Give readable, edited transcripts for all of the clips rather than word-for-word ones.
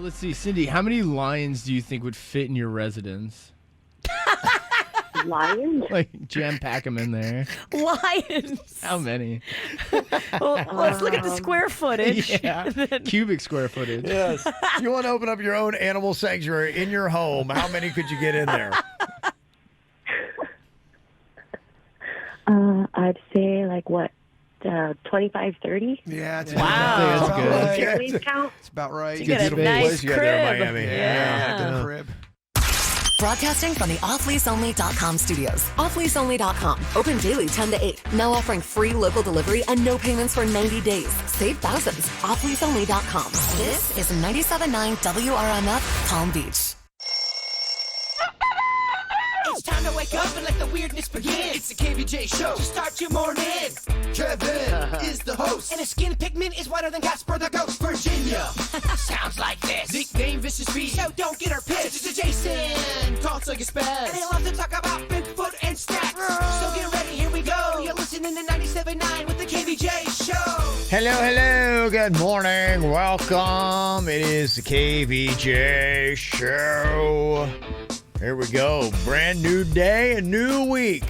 Let's see, Cindy, how many lions do you think would fit in your residence? Lions? Like, jam-pack them in there. Lions. How many? Well, let's look at the square footage. Yeah, cubic square footage. Yes. If you want to open up your own animal sanctuary in your home, how many could you get in there? I'd say, 25, 30? Yeah, it's Wow. That's about good. right. Cheerleaders count? It's about right. You get a Beautiful nice place you got there in crib. Miami. Yeah. Good crib. Broadcasting from the offleaseonly.com studios. Offleaseonly.com. Open daily 10 to 8. Now offering free local delivery and no payments for 90 days. Save thousands. Offleaseonly.com. This is 97.9 WRMF Palm Beach. It's time to wake up and let the weirdness begin. It's the KVJ show to start your morning. Kevin is the host, and his skin pigment is whiter than Casper the Ghost. Virginia sounds like this. Nickname Vicious Beast, so don't get her pissed. It's Jason, talks like a spaz, and they love to talk about Bigfoot and stacks. So get ready, here we go. You're listening to 97.9 with the KVJ show. Hello. Good morning. Welcome. It is the KVJ show. Here we go. Brand new day, a new week.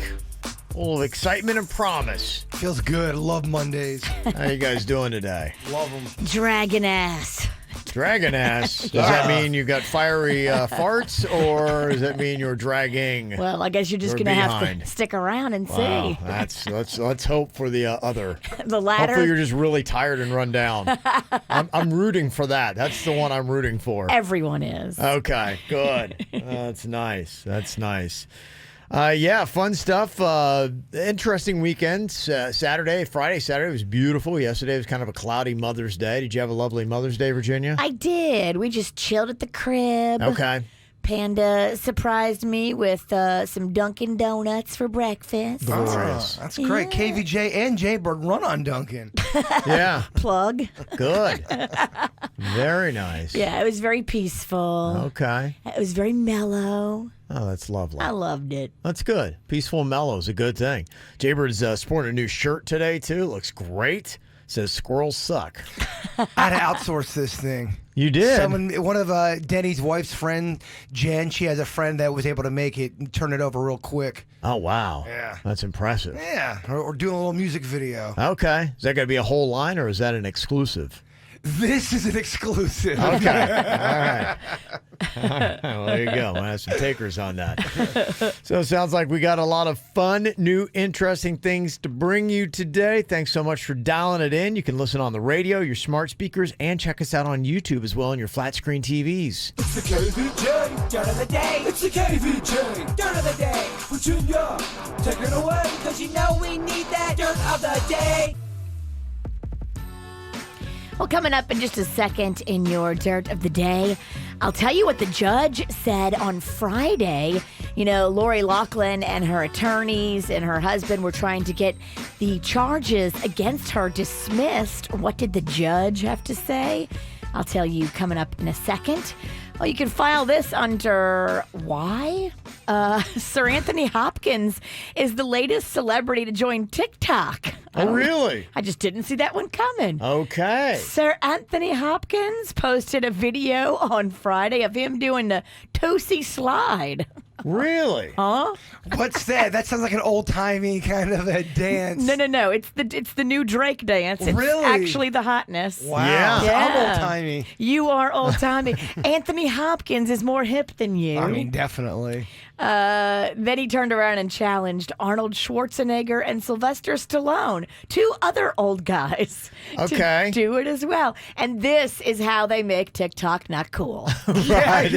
Full of excitement and promise. Feels good. Love Mondays. How you guys doing today? Love them. Dragon ass. Dragon ass. Does that mean you got fiery farts, or does that mean you're dragging? Well, I guess you're just We're going to have behind. to stick around and Wow, see. let's hope for the other. The latter. Hopefully you're just really tired and run down. I'm rooting for that. That's the one I'm rooting for. Everyone is. Okay, good. That's nice. That's nice. Yeah, fun stuff. Interesting weekend. Friday, Saturday was beautiful. Yesterday was kind of a cloudy Mother's Day. Did you have a lovely Mother's Day, Virginia? I did. We just chilled at the crib. Okay. Panda surprised me with some Dunkin' Donuts for breakfast. Glorious. That's great. KVJ and Jaybird run on Duncan. Yeah, Plug. good. Very nice. Yeah, it was very peaceful. Okay. It was very mellow. Oh, that's lovely. I loved it. That's good. Peaceful and mellow is a good thing. Jaybird's sporting a new shirt today, too. Looks great. Says squirrels suck. I had to outsource this thing. You did? One of Denny's wife's friend, Jen, she has a friend that was able to make it and turn it over real quick. Oh, wow. Yeah. That's impressive. Yeah, or doing a little music video. Okay. Is that going to be a whole line, or is that an exclusive? This is an exclusive. Okay. All right. Well, there you go. I have some takers on that. So it sounds like we got a lot of fun, new, interesting things to bring you today. Thanks so much for dialing it in. You can listen on the radio, your smart speakers, and check us out on YouTube as well on your flat screen TVs. It's the KVJ dirt of the day. It's the KVJ dirt of the day. Virginia, take it away, cause you know we need that dirt of the day. Well, coming up in just a second in your Dirt of the Day, I'll tell you what the judge said on Friday. You know, Lori Loughlin and her attorneys and her husband were trying to get the charges against her dismissed. What did the judge have to say? I'll tell you coming up in a second. Well, you can file this under why? Sir Anthony Hopkins is the latest celebrity to join TikTok. Oh, really? I just didn't see that one coming. Okay. Sir Anthony Hopkins posted a video on Friday of him doing the Tootsie slide. Really? Huh? What's that? That sounds like an old-timey kind of a dance. No. It's the new Drake dance. It's Really? actually the hotness. Wow. Yeah. So I'm old-timey. You are old-timey. Anthony Hopkins is more hip than you. I mean, definitely. Then he turned around and challenged Arnold Schwarzenegger and Sylvester Stallone, two other old guys, Okay. to do it as well. And this is how they make TikTok not cool. Right.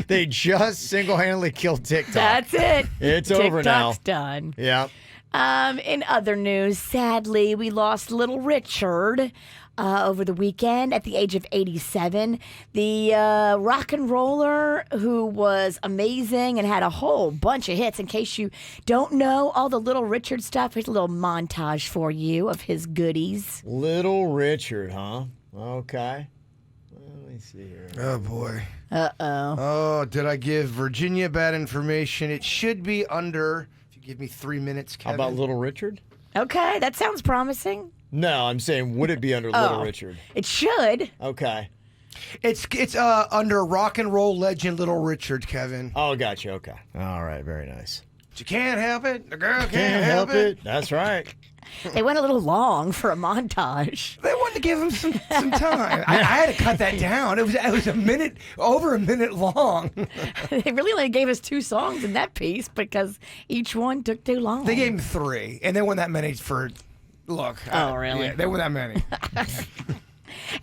They just single-handedly killed TikTok. That's it. It's over now. TikTok's done. Yeah. In other news, sadly, we lost little Richard over the weekend at the age of 87. The rock and roller who was amazing and had a whole bunch of hits. In case you don't know all the Little Richard stuff, here's a little montage for you of his goodies. Little Richard, huh? Okay. Let me see here. Oh, boy. Uh-oh. Oh, did I give Virginia bad information? It should be under, if you give me 3 minutes, How Kevin. about Little Richard? Okay, that sounds promising. No, I'm saying, would it be under Little Oh. Richard? It should. Okay. It's under rock and roll legend Little Richard, Kevin. Oh, gotcha. Okay. All right. Very nice. You can't help it. The girl Can't help it. That's right. They went a little long for a montage. They wanted to give him some time. I had to cut that down. It was over a minute long. They really only gave us 2 songs in that piece because each one took too long. They gave him 3, and they won that many for. Look. Oh, really? Yeah, they won that many.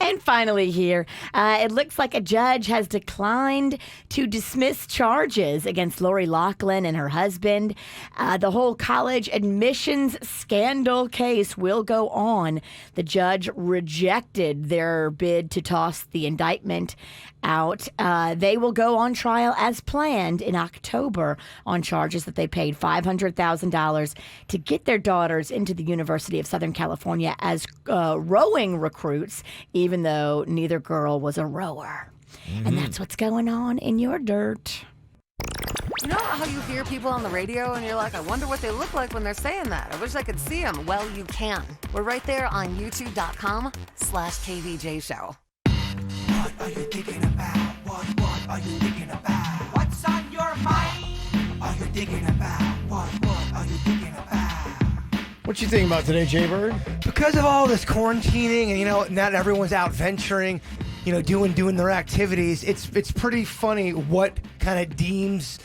And finally here, it looks like a judge has declined to dismiss charges against Lori Loughlin and her husband. The whole college admissions scandal case will go on. The judge rejected their bid to toss the indictment out. They will go on trial as planned in October on charges that they paid $500,000 to get their daughters into the University of Southern California as rowing recruits, even though neither girl was a rower. And that's what's going on in your dirt. You know how you hear people on the radio and you're like, I wonder what they look like when they're saying that. I wish I could see them. Well, you can. We're right there on youtube.com/KVJ show. What are you thinking about? What are you thinking about? What's on your mind? Are you thinking about? What are you thinking about? What you think about today, Jay Bird? Because of all this quarantining and not everyone's out venturing, doing their activities, it's pretty funny what kind of deems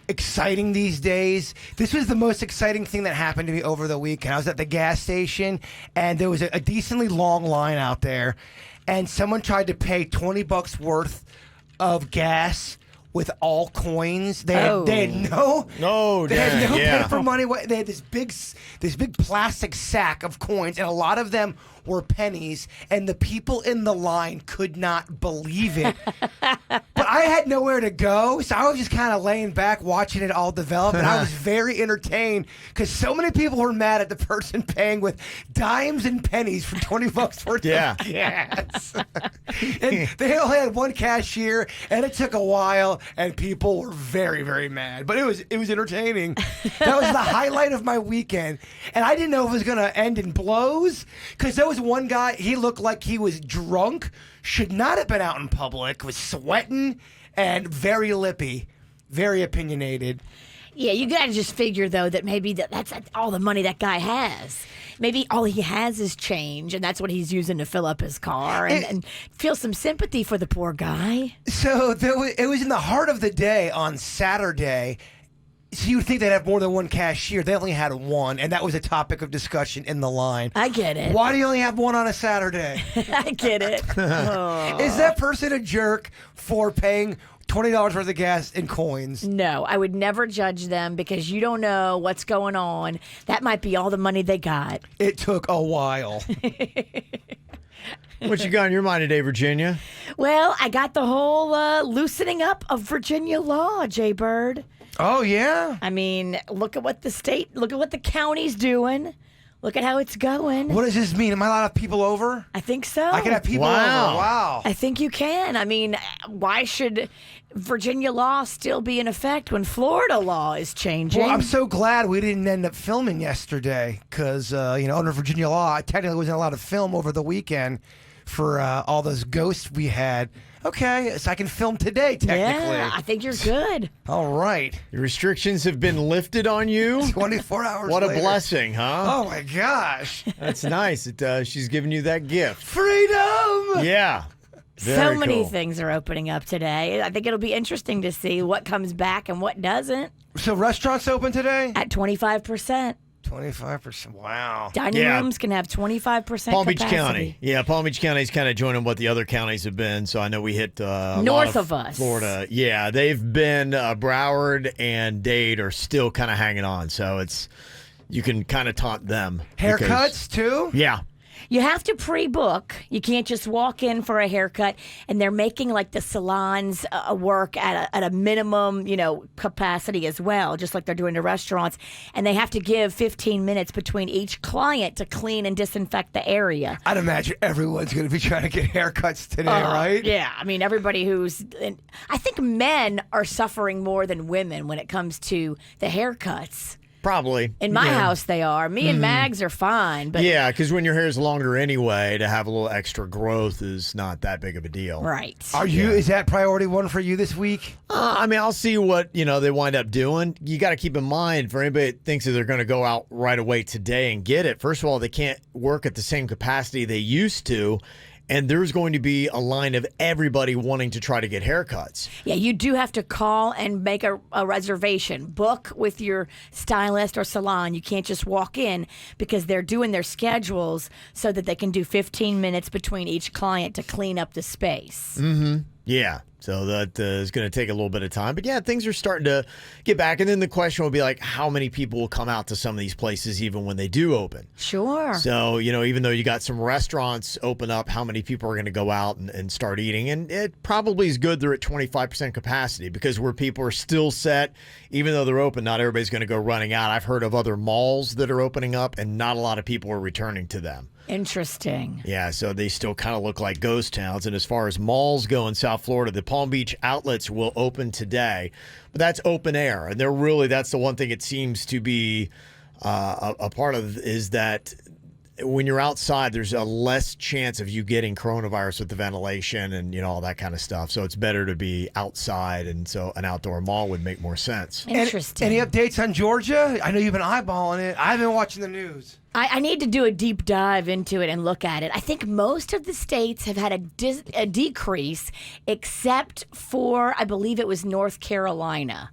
exciting these days. This was the most exciting thing that happened to me over the weekend. I was at the gas station and there was a decently long line out there, and someone tried to pay $20 worth of gas with all coins. They had no paper money. They had this big plastic sack of coins, and a lot of them were pennies, and the people in the line could not believe it. But I had nowhere to go, so I was just kind of laying back watching it all develop, and I was very entertained because so many people were mad at the person paying with dimes and pennies for $20 worth of gas. And they only had one cashier, and it took a while, and people were very, very mad. But it was entertaining. That was the highlight of my weekend, and I didn't know if it was going to end in blows because there was one guy, he looked like he was drunk, should not have been out in public, was sweating and very lippy, very opinionated. Yeah, you got to just figure, though, that maybe that's all the money that guy has. Maybe all he has is change, and that's what he's using to fill up his car, and feel some sympathy for the poor guy. So it was in the heart of the day on Saturday. So you would think they'd have more than one cashier. They only had one, and that was a topic of discussion in the line. I get it. Why do you only have one on a Saturday? I get it. Is that person a jerk for paying $20 worth of gas in coins? No, I would never judge them because you don't know what's going on. That might be all the money they got. It took a while. What you got in your mind today, Virginia? Well, I got the whole loosening up of Virginia law, Jay Bird. Oh, yeah? I mean, look at what the county's doing. Look at how it's going. What does this mean? Am I allowed to have people over? I think so. I can have people over. Wow. I think you can. I mean, why should Virginia law still be in effect when Florida law is changing? Well, I'm so glad we didn't end up filming yesterday because, under Virginia law, I technically wasn't allowed to film over the weekend for all those ghosts we had. Okay, so I can film today, technically. Yeah, I think you're good. All right. The restrictions have been lifted on you. 24 hours What later. a blessing, huh? Oh, my gosh. That's nice. She's giving you that gift. Freedom! Yeah. So Very many cool. things are opening up today. I think it'll be interesting to see what comes back and what doesn't. So restaurants open today? At 25%. 25%. Wow. Dining rooms can have 25% Palm Beach capacity. County. Yeah, Palm Beach County's kind of joining what the other counties have been. So I know we hit a north lot of us. Florida. Yeah, they've been Broward and Dade are still kind of hanging on. So you can kind of taunt them. Haircuts, too? Yeah. You have to pre-book. You can't just walk in for a haircut, and they're making like the salons work at a minimum, capacity as well, just like they're doing to restaurants. And they have to give 15 minutes between each client to clean and disinfect the area. I'd imagine everyone's going to be trying to get haircuts today, right? Yeah, I mean everybody I think men are suffering more than women when it comes to the haircuts. Probably. In my Yeah. house, they are. Me and Mags are fine, but Yeah, because when your hair is longer anyway, to have a little extra growth is not that big of a deal. right. Are you? Is that priority one for you this week? I mean, I'll see what they wind up doing. You got to keep in mind, for anybody that thinks that they're going to go out right away today and get it, first of all, they can't work at the same capacity they used to. And there's going to be a line of everybody wanting to try to get haircuts. Yeah, you do have to call and make a reservation. Book with your stylist or salon. You can't just walk in because they're doing their schedules so that they can do 15 minutes between each client to clean up the space. Yeah, so that is going to take a little bit of time. But yeah, things are starting to get back. And then the question will be like, how many people will come out to some of these places even when they do open? Sure. So, even though you got some restaurants open up, how many people are going to go out and start eating? And it probably is good they're at 25% capacity because where people are still set, even though they're open, not everybody's going to go running out. I've heard of other malls that are opening up and not a lot of people are returning to them. Interesting. Yeah, so they still kind of look like ghost towns. And as far as malls go in South Florida, the Palm Beach outlets will open today. But that's open air. And that's the one thing it seems to be a part of is that when you're outside, there's a less chance of you getting coronavirus with the ventilation and, all that kind of stuff. So it's better to be outside. And so an outdoor mall would make more sense. Interesting. Any updates on Georgia? I know you've been eyeballing it. I've been watching the news. I need to do a deep dive into it and look at it. I think most of the states have had a decrease, except for, I believe it was North Carolina.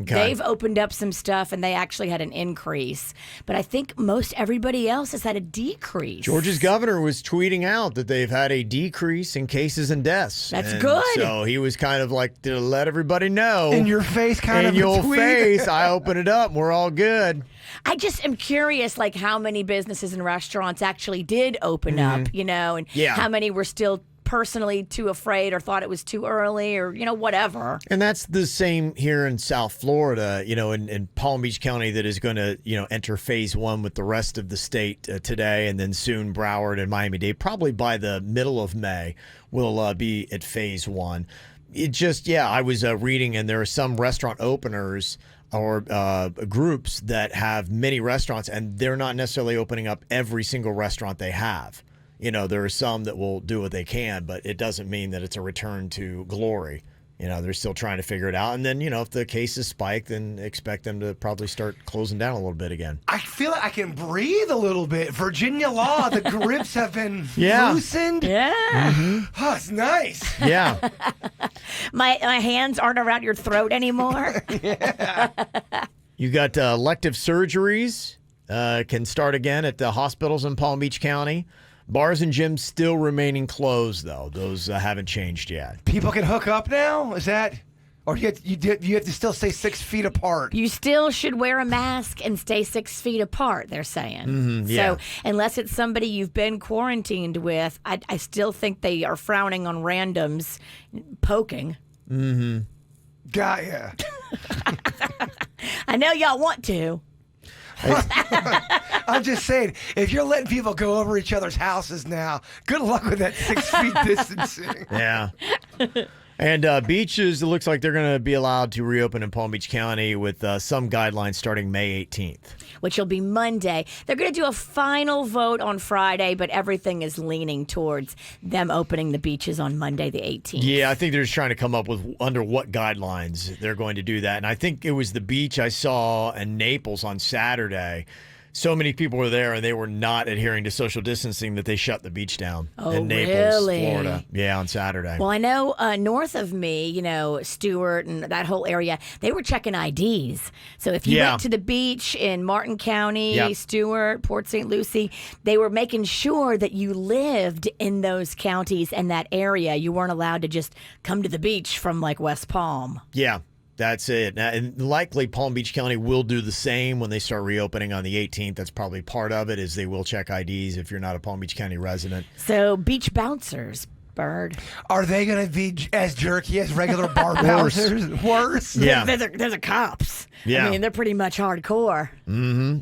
Okay. They've opened up some stuff and they actually had an increase. But I think most everybody else has had a decrease. Georgia's governor was tweeting out that they've had a decrease in cases and deaths. That's And good. So he was kind of like to let everybody know. In your face, kind In of. your a tweet. face, I open it up. We're all good. I just am curious, like how many businesses and restaurants actually did open up, and Yeah. how many were still personally too afraid or thought it was too early or, whatever. And that's the same here in South Florida, in Palm Beach County that is going to, enter phase one with the rest of the state today. And then soon Broward and Miami-Dade, probably by the middle of May, will be at phase one. It just, I was reading and there are some restaurant openers or groups that have many restaurants and they're not necessarily opening up every single restaurant they have. There are some that will do what they can, but it doesn't mean that it's a return to glory. They're still trying to figure it out. And then, if the cases spike, then expect them to probably start closing down a little bit again. I feel like I can breathe a little bit. Virginia law, the grips have been Yeah. loosened. Yeah. Oh, it's nice. Yeah. My hands aren't around your throat anymore. You got elective surgeries can start again at the hospitals in Palm Beach County. Bars and gyms still remaining closed, though. Those haven't changed yet. People can hook up now? Is that... Or you have to still stay 6 feet apart? You still should wear a mask and stay 6 feet apart, they're saying. yeah. So unless it's somebody you've been quarantined with, I still think they are frowning on randoms poking. Got ya. I know y'all want to. I'm just saying, if you're letting people go over each other's houses now, good luck with that 6 feet distancing. Yeah. And beaches, it looks like they're going to be allowed to reopen in Palm Beach County with some guidelines starting May 18th. Which will be Monday. They're going to do a final vote on Friday, but everything is leaning towards them opening the beaches on Monday, the 18th. Yeah, I think they're just trying to come up with under what guidelines they're going to do that. And I think it was the beach I saw in Naples on Saturday. So many people were there and they were not adhering to social distancing that they shut the beach down in Naples, really? Florida. Yeah, on Saturday. Well, I know north of me, Stewart and that whole area, they were checking IDs. So if you went to the beach in Martin County, Stewart, Port St. Lucie, they were making sure that you lived in those counties and that area. You weren't allowed to just come to the beach from like West Palm. Yeah. That's it. And likely Palm Beach County will do the same when they start reopening on the 18th. That's probably part of it, is they will check IDs if you're not a Palm Beach County resident. So beach bouncers, Bird. Are they going to be as jerky as regular bar bouncers? Worse? Yeah. They're the cops. Yeah. I mean, they're pretty much hardcore.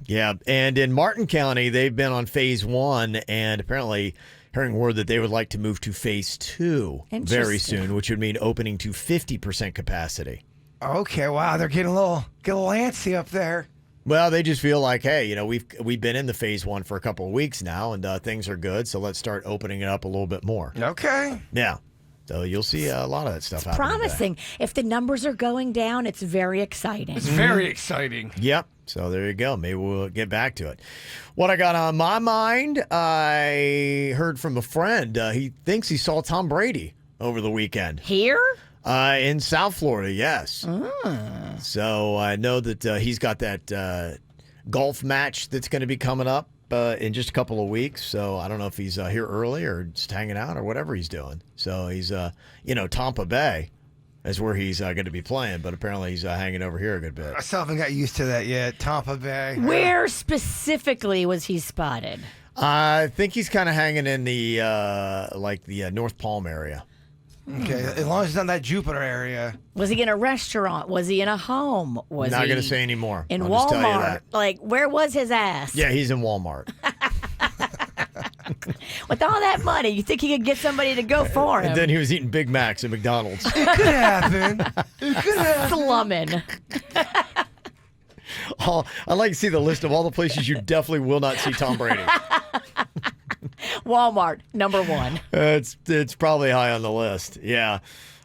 Yeah. And in Martin County, they've been on phase one and apparently hearing word that they would like to move to phase two very soon, which would mean opening to 50% capacity. Okay, wow, they're getting a little antsy up there. Well, they just feel like, hey, we've been in the phase 1 for a couple of weeks now, and things are good. So let's start opening it up a little bit more. Okay. Yeah. So you'll see a lot of that stuff happening. Promising. If the numbers are going down, it's very exciting. It's very exciting. Yep. So there you go. Maybe we'll get back to it. What I got on my mind, I heard from a friend. He thinks he saw Tom Brady over the weekend. Here? In South Florida, yes. So I know that he's got that golf match that's going to be coming up in just a couple of weeks. So I don't know if he's here early or just hanging out or whatever he's doing. So he's, Tampa Bay is where he's going to be playing, but apparently he's hanging over here a good bit. I still haven't got used to that yet. Tampa Bay. Where specifically was he spotted? I think he's kind of hanging in the North Palm area. Okay, as long as it's not that Jupiter area. Was he in a restaurant? Was he in a home? Was Not he going to say anymore. in I'll just tell you Walmart? that. Like, where was his ass? Yeah, he's in Walmart. With all that money, you think he could get somebody to go for him? And then he was eating Big Macs at McDonald's. It could happen. It could happen. Slumming. I'd like to see the list of all the places you definitely will not see Tom Brady. Walmart, number 1. It's probably high on the list. Yeah.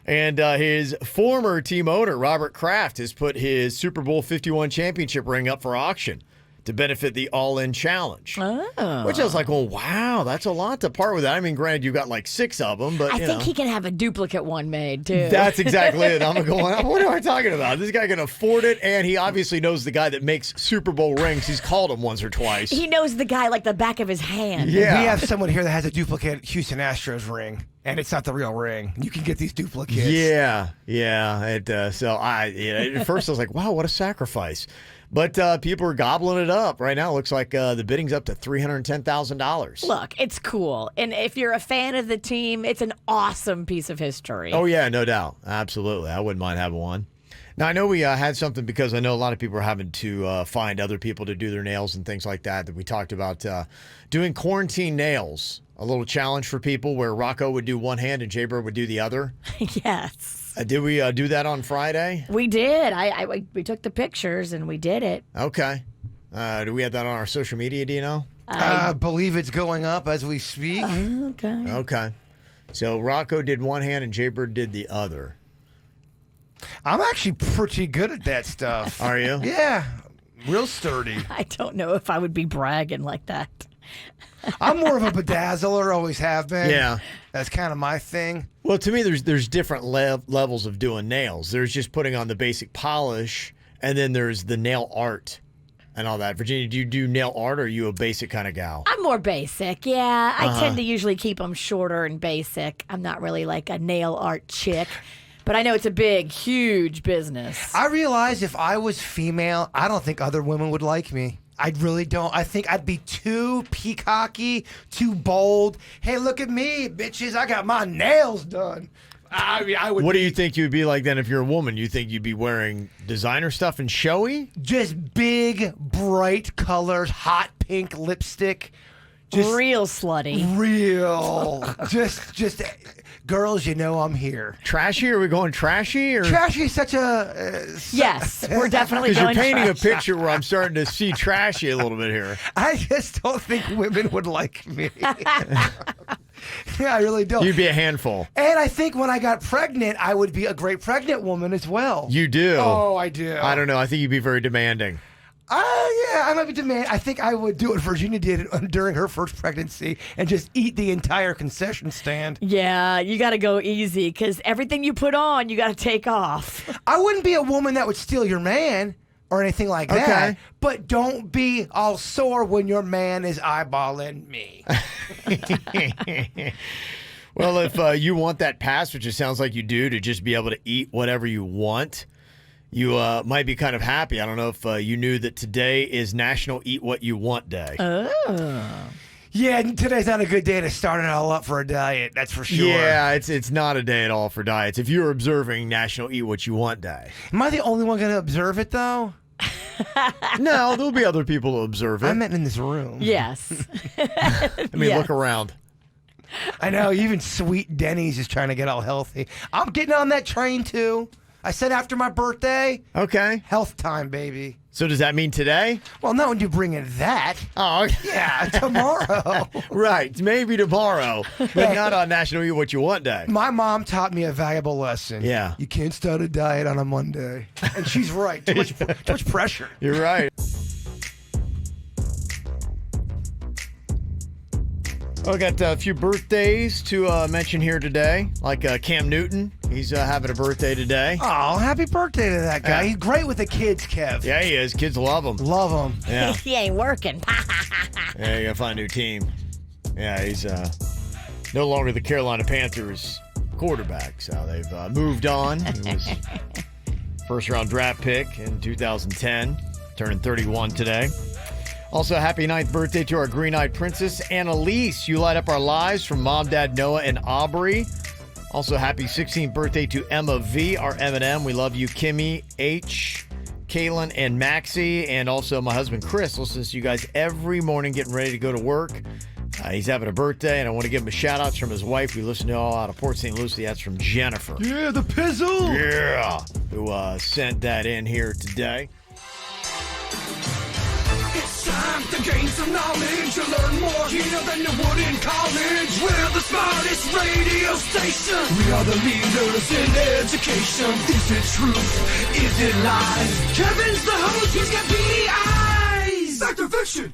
And his former team owner, Robert Kraft, has put his Super Bowl 51 championship ring up for auction to benefit the All-In Challenge. Oh. Which I was like, well, wow, that's a lot to part with that. I mean, granted, you got like 6 of them, but I think he can have a duplicate one made, too. That's exactly it. I'm going, what am I talking about? This guy can afford it, and he obviously knows the guy that makes Super Bowl rings. He's called him once or twice. He knows the guy like the back of his hand. Yeah. We have someone here that has a duplicate Houston Astros ring, and it's not the real ring. You can get these duplicates. Yeah. So at first I was like, wow, what a sacrifice. But people are gobbling it up. Right now it looks like the bidding's up to $310,000. Look, it's cool. And if you're a fan of the team, it's an awesome piece of history. Oh, yeah, no doubt. Absolutely. I wouldn't mind having one. Now, I know we had something because I know a lot of people are having to find other people to do their nails and things like that we talked about doing quarantine nails. A little challenge for people where Rocco would do one hand and Jaybird would do the other. Yes. Did we do that on Friday? We did. We took the pictures and we did it. Okay. Do we have that on our social media, do you know? I believe it's going up as we speak. Okay. Okay. So Rocco did one hand and Jaybird did the other. I'm actually pretty good at that stuff. Are you? Yeah. Real sturdy. I don't know if I would be bragging like that. I'm more of a bedazzler, always have been. Yeah. That's kind of my thing. Well, to me, there's different levels of doing nails. There's just putting on the basic polish, and then there's the nail art and all that. Virginia, do you do nail art, or are you a basic kind of gal? I'm more basic, yeah. I tend to usually keep them shorter and basic. I'm not really like a nail art chick. But I know it's a big, huge business. I realize if I was female, I don't think other women would like me. I really don't. I think I'd be too peacocky, too bold. Hey, look at me, bitches. I got my nails done. I mean, I would. What do you think you'd be like then if you're a woman? You think you'd be wearing designer stuff and showy? Just big, bright colors, hot pink lipstick. Just real slutty. Real. just girls, you know I'm here. Trashy? Are we going trashy? Or? Trashy is such a... Yes, we're definitely Because you're going painting trashy. a picture where I'm starting to see trashy a little bit here. I just don't think women would like me. Yeah, I really don't. You'd be a handful. And I think when I got pregnant, I would be a great pregnant woman as well. You do? Oh, I do. I don't know. I think you'd be very demanding. Yeah, I might be demanding. I think I would do what Virginia did during her first pregnancy and just eat the entire concession stand. Yeah, you got to go easy because everything you put on, you got to take off. I wouldn't be a woman that would steal your man or anything like that. Okay. But don't be all sore when your man is eyeballing me. Well, if you want that pass, which it sounds like you do, to just be able to eat whatever you want, you might be kind of happy. I don't know if you knew that today is National Eat What You Want Day. Yeah, today's not a good day to start it all up for a diet, that's for sure. Yeah, it's not a day at all for diets. If you're observing National Eat What You Want Day. Am I the only one going to observe it, though? No, there'll be other people to observe it. I meant in this room. Yes. I mean, Yes. look around. I know, even Sweet Denny's is trying to get all healthy. I'm getting on that train, too. I said after my birthday, Okay. health time, baby. So does that mean today? Well, no one do bring in that. Oh, okay. Yeah, tomorrow. Right. Maybe tomorrow, but not on National Eat What You Want Day. My mom taught me a valuable lesson. Yeah. You can't start a diet on a Monday. And she's right. Too much pressure. You're right. I got a few birthdays to mention here today, like Cam Newton. He's having a birthday today. Oh, happy birthday to that guy. Yeah. He's great with the kids, Kev. Yeah, he is. Kids love him. Love him. Yeah. He ain't working. Yeah, you gotta find a new team. Yeah, he's no longer the Carolina Panthers quarterback, so they've moved on. He was first-round draft pick in 2010, turning 31 today. Also, happy 9th birthday to our green-eyed princess, Annalise. You light up our lives from Mom, Dad, Noah, and Aubrey. Also, happy 16th birthday to Emma V, our M&M. We love you, Kimmy, H, Kaylin, and Maxie. And also my husband, Chris, listens to you guys every morning getting ready to go to work. He's having a birthday, and I want to give him a shout-out from his wife. We listen to all out of Port St. Lucie. That's from Jennifer. Yeah, the pizzle. Yeah, who sent that in here today. It's time to gain some knowledge. You learn more here than you would in college. We're the smartest radio station. We are the leaders in education. Is it truth? Is it lies? Kevin's the host. He's got beady eyes. Fact or fiction?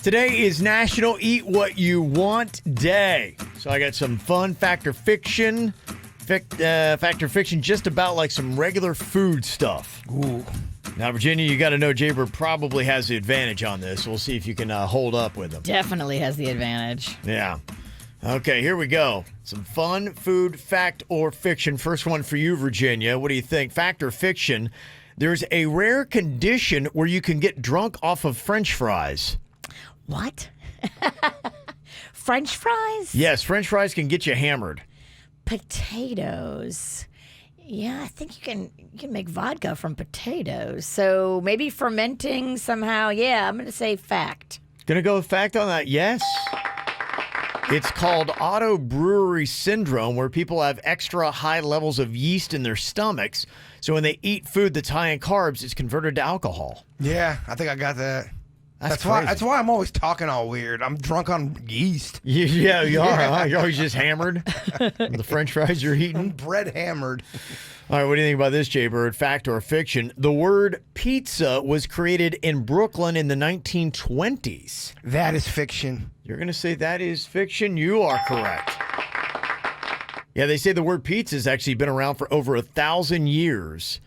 Today is National Eat What You Want Day. So I got some fun fact or fiction. Fact or fiction just about like some regular food stuff. Ooh. Now, Virginia, you got to know Jaybird probably has the advantage on this. We'll see if you can hold up with him. Definitely has the advantage. Yeah. Okay, here we go. Some fun food fact or fiction. First one for you, Virginia. What do you think? Fact or fiction? There's a rare condition where you can get drunk off of French fries. What? French fries? Yes, French fries can get you hammered. Potatoes. Yeah, I think you can make vodka from potatoes. So maybe fermenting somehow. Yeah, I'm going to say fact. Gonna go with fact on that? Yes. It's called auto brewery syndrome, where people have extra high levels of yeast in their stomachs. So when they eat food that's high in carbs, it's converted to alcohol. Yeah, I think I got that. That's why. crazy. That's why I'm always talking all weird. I'm drunk on yeast. Yeah, you are. Huh? You're always just hammered. The French fries you're I'm eating. bread hammered. All right, what do you think about this, Jaybird? Fact or fiction? The word pizza was created in Brooklyn in the 1920s. That is fiction. You're going to say that is fiction? You are correct. Yeah, they say the word pizza has actually been around for over 1,000 years.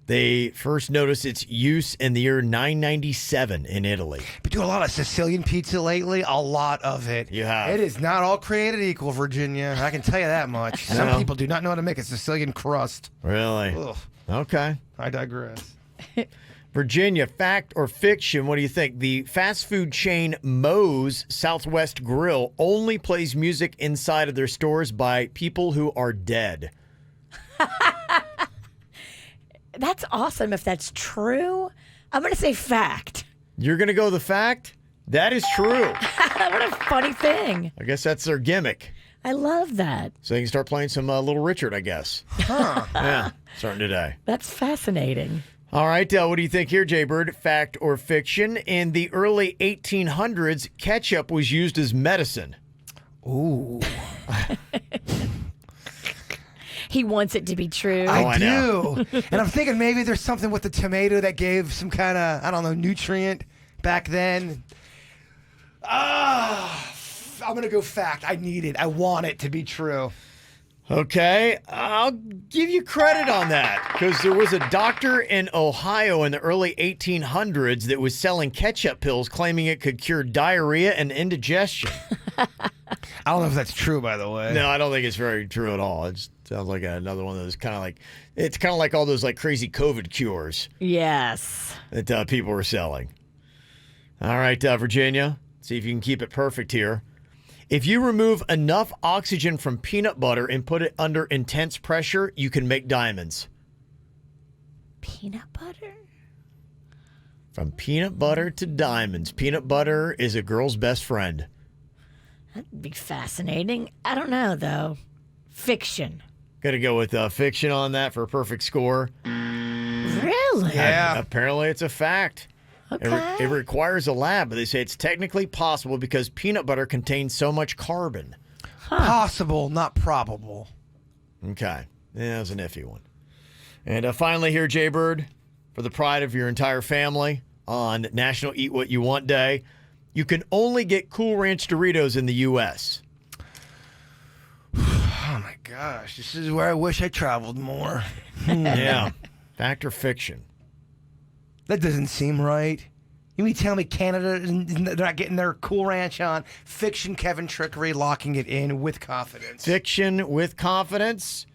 They first noticed its use in the year 997 in Italy. Been doing a lot of Sicilian pizza lately. A lot of it. You have. It is not all created equal, Virginia. I can tell you that much. Some No. people do not know how to make a Sicilian crust. Really? Ugh, Okay. I digress. Virginia, fact or fiction? What do you think? The fast food chain Moe's Southwest Grill only plays music inside of their stores by people who are dead. That's awesome if that's true. I'm going to say fact. You're going to go the fact? That is true. What a funny thing. I guess that's their gimmick. I love that. So they can start playing some Little Richard, I guess. Huh. Yeah, starting today. That's fascinating. All right, what do you think here, Jaybird? Fact or fiction? In the early 1800s, ketchup was used as medicine. Ooh. He wants it to be true. I do. know. And I'm thinking maybe there's something with the tomato that gave some kind of, I don't know, nutrient back then. I'm going to go fact. I need it. I want it to be true. Okay, I'll give you credit on that because there was a doctor in Ohio in the early 1800s that was selling ketchup pills claiming it could cure diarrhea and indigestion. I don't know if that's true, by the way. No, I don't think it's very true at all. It just sounds like another one of those kind of like, it's kind of like all those like crazy COVID cures Yes. that people were selling. All right, Virginia, see if you can keep it perfect here. If you remove enough oxygen from peanut butter and put it under intense pressure, you can make diamonds. Peanut butter? From peanut butter to diamonds. Peanut butter is a girl's best friend. That'd be fascinating. I don't know, though. Fiction. Gotta go with fiction on that for a perfect score. Really? Yeah. Apparently, it's a fact. Okay. It requires a lab, but they say it's technically possible because peanut butter contains so much carbon. Possible, not probable. Okay. Yeah, that was an iffy one. And finally here, Jaybird, for the pride of your entire family on National Eat What You Want Day, you can only get Cool Ranch Doritos in the U.S. Oh my gosh, this is where I wish I traveled more. Yeah. Fact or fiction? That doesn't seem right. You mean tell me Canada, they're not getting their Cool Ranch on? Fiction, Kevin Trickery, locking it in with confidence. Fiction with confidence.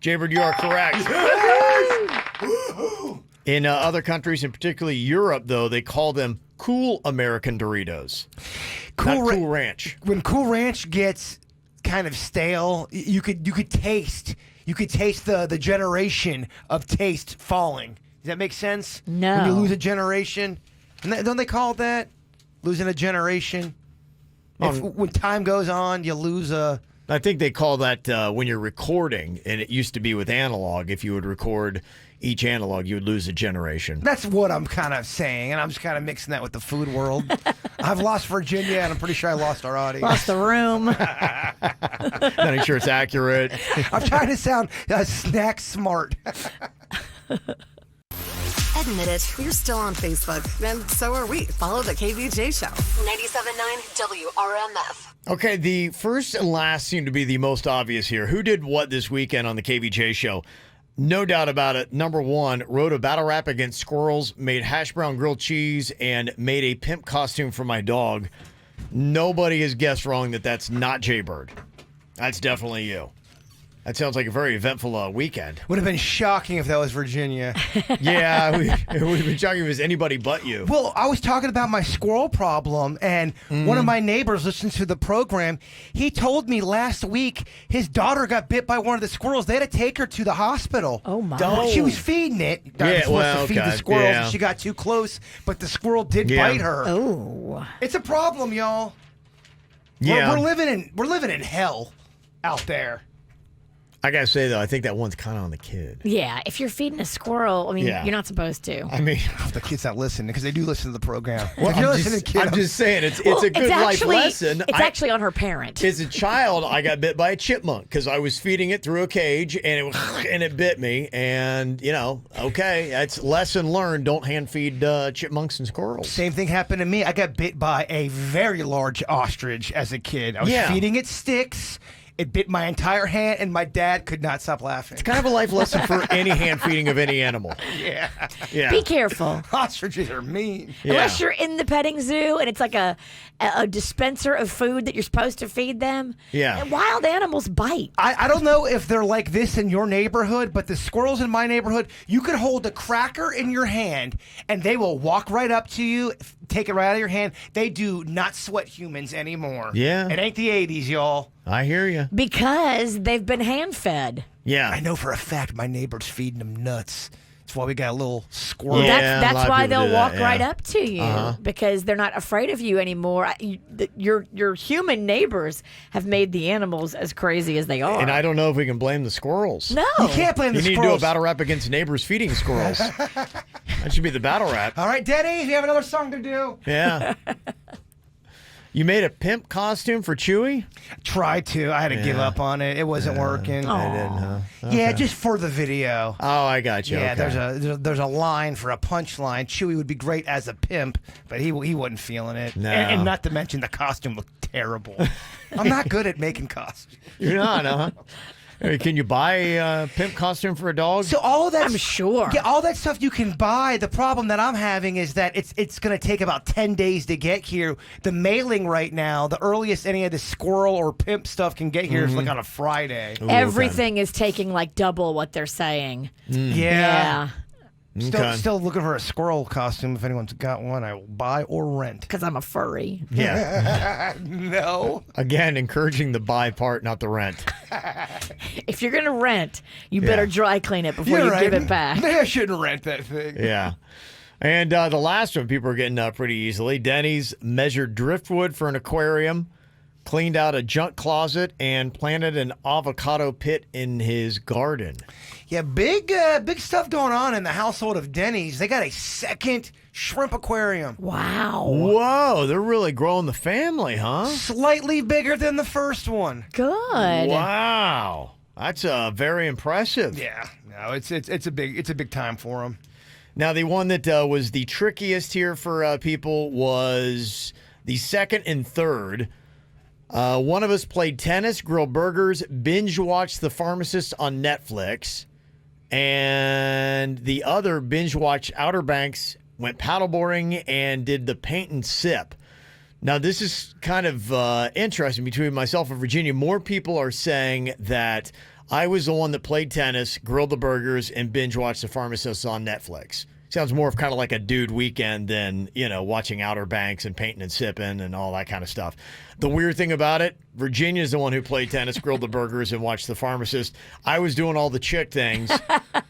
Jaybird, you are correct. In other countries, and particularly Europe, though, they call them Cool American Doritos. Not Cool Ranch. When Cool Ranch gets kind of stale, you could taste the generation of taste falling. Does that make sense? No. When you lose a generation, don't they call it that? Losing a generation. When time goes on, you lose a. I think they call that when you're recording, and it used to be with analog. If you would record each analog, you would lose a generation. That's what I'm kind of saying, and I'm just kind of mixing that with the food world. I've lost Virginia, and I'm pretty sure I lost our audience. Lost the room. Not even sure it's accurate. I'm trying to sound snack smart. Admit it, we're still on Facebook, and so are we. Follow the KVJ Show. 97.9 WRMF. Okay, the first and last seem to be the most obvious here. Who did what this weekend on the KVJ Show? No doubt about it. Number one, wrote a battle rap against squirrels, made hash brown grilled cheese, and made a pimp costume for my dog. Nobody has guessed wrong that that's not Jaybird. That's definitely you. That sounds like a very eventful weekend. Would have been shocking if that was Virginia. Yeah, it would have been shocking if it was anybody but you. Well, I was talking about my squirrel problem, and one of my neighbors listens to the program. He told me last week his daughter got bit by one of the squirrels. They had to take her to the hospital. Oh, my. Don't. She was feeding it. Yeah, supposed well, to feed okay, the squirrels, yeah. and she got too close, but the squirrel did Yeah. bite her. Oh. It's a problem, y'all. Yeah. We're living in hell out there. I gotta say though, I think that one's kind of on the kid. Yeah, if you're feeding a squirrel, I mean, Yeah. you're not supposed to. I mean, The kids not listening because they do listen to the program. well, if you're I'm listening, just, kid, I'm just saying it's Well, a good life lesson. It's actually on her parent. As a child, I got bit by a chipmunk because I was feeding it through a cage and it bit me. And okay, that's lesson learned. Don't hand feed chipmunks and squirrels. Same thing happened to me. I got bit by a very large ostrich as a kid. I was feeding it sticks. It bit my entire hand, and my dad could not stop laughing. It's kind of a life lesson for any hand feeding of any animal. Yeah. Yeah. Be careful. Ostriches are mean. Yeah. Unless you're in the petting zoo and it's like a dispenser of food that you're supposed to feed them. Yeah. And wild animals bite. I don't know if they're like this in your neighborhood, but the squirrels in my neighborhood, you could hold a cracker in your hand, and they will walk right up to you, take it right out of your hand. They do not sweat humans anymore. Yeah. It ain't the 80s, y'all. I hear you. Because they've been hand fed. Yeah. I know for a fact my neighbor's feeding them nuts. That's why we got a little squirrel. Yeah. a lot That's of why people they'll do that, walk yeah. right up to you because they're not afraid of you anymore. Your human neighbors have made the animals as crazy as they are. And I don't know if we can blame the squirrels. no. You can't blame You the need to do a squirrels. battle rap against neighbors feeding squirrels. That should be the battle rap. All right, Denny, you have another song to do. Yeah. You made a pimp costume for Chewy? Tried to. I had to give up on it. It wasn't working. I didn't, huh? Yeah, just for the video. Oh, I got you. Yeah, okay. there's a line for a punchline. Chewy would be great as a pimp, but he wasn't feeling it. No. And not to mention the costume looked terrible. I'm not good at making costumes. You're not, huh? Hey, can you buy a pimp costume for a dog? So all of that, I'm sure. Yeah, all that stuff you can buy. The problem that I'm having is that it's going to take about 10 days to get here. The mailing right now, the earliest any of the squirrel or pimp stuff can get here is like on a Friday. Ooh, Everything is taking like double what they're saying. Yeah. Okay. Still looking for a squirrel costume. If anyone's got one, I will buy or rent. Because I'm a furry. Yeah. No. Again, encouraging the buy part, not the rent. If you're going to rent, you better dry clean it before You're you right. give it back. Maybe I shouldn't rent that thing. Yeah. And the last one people are getting pretty easily. Denny's measured driftwood for an aquarium. cleaned out a junk closet, and planted an avocado pit in his garden. Yeah, big stuff going on in the household of Denny's. They got a second shrimp aquarium. Wow. Whoa, they're really growing the family, huh? Slightly bigger than the first one. Good. Wow. That's very impressive. Yeah, no, it's a big time for them. Now, the one that was the trickiest here for people was the second and third. One of us played tennis, grilled burgers, binge-watched The Pharmacist on Netflix, and the other binge-watched Outer Banks, went paddleboarding, and did the paint and sip. Now, this is kind of interesting between myself and Virginia. More people are saying that I was the one that played tennis, grilled the burgers, and binge-watched The Pharmacist on Netflix. Sounds more of kind of like a dude weekend than, watching Outer Banks and painting and sipping and all that kind of stuff. The weird thing about it, Virginia's the one who played tennis, grilled the burgers, and watched The Pharmacist. I was doing all the chick things,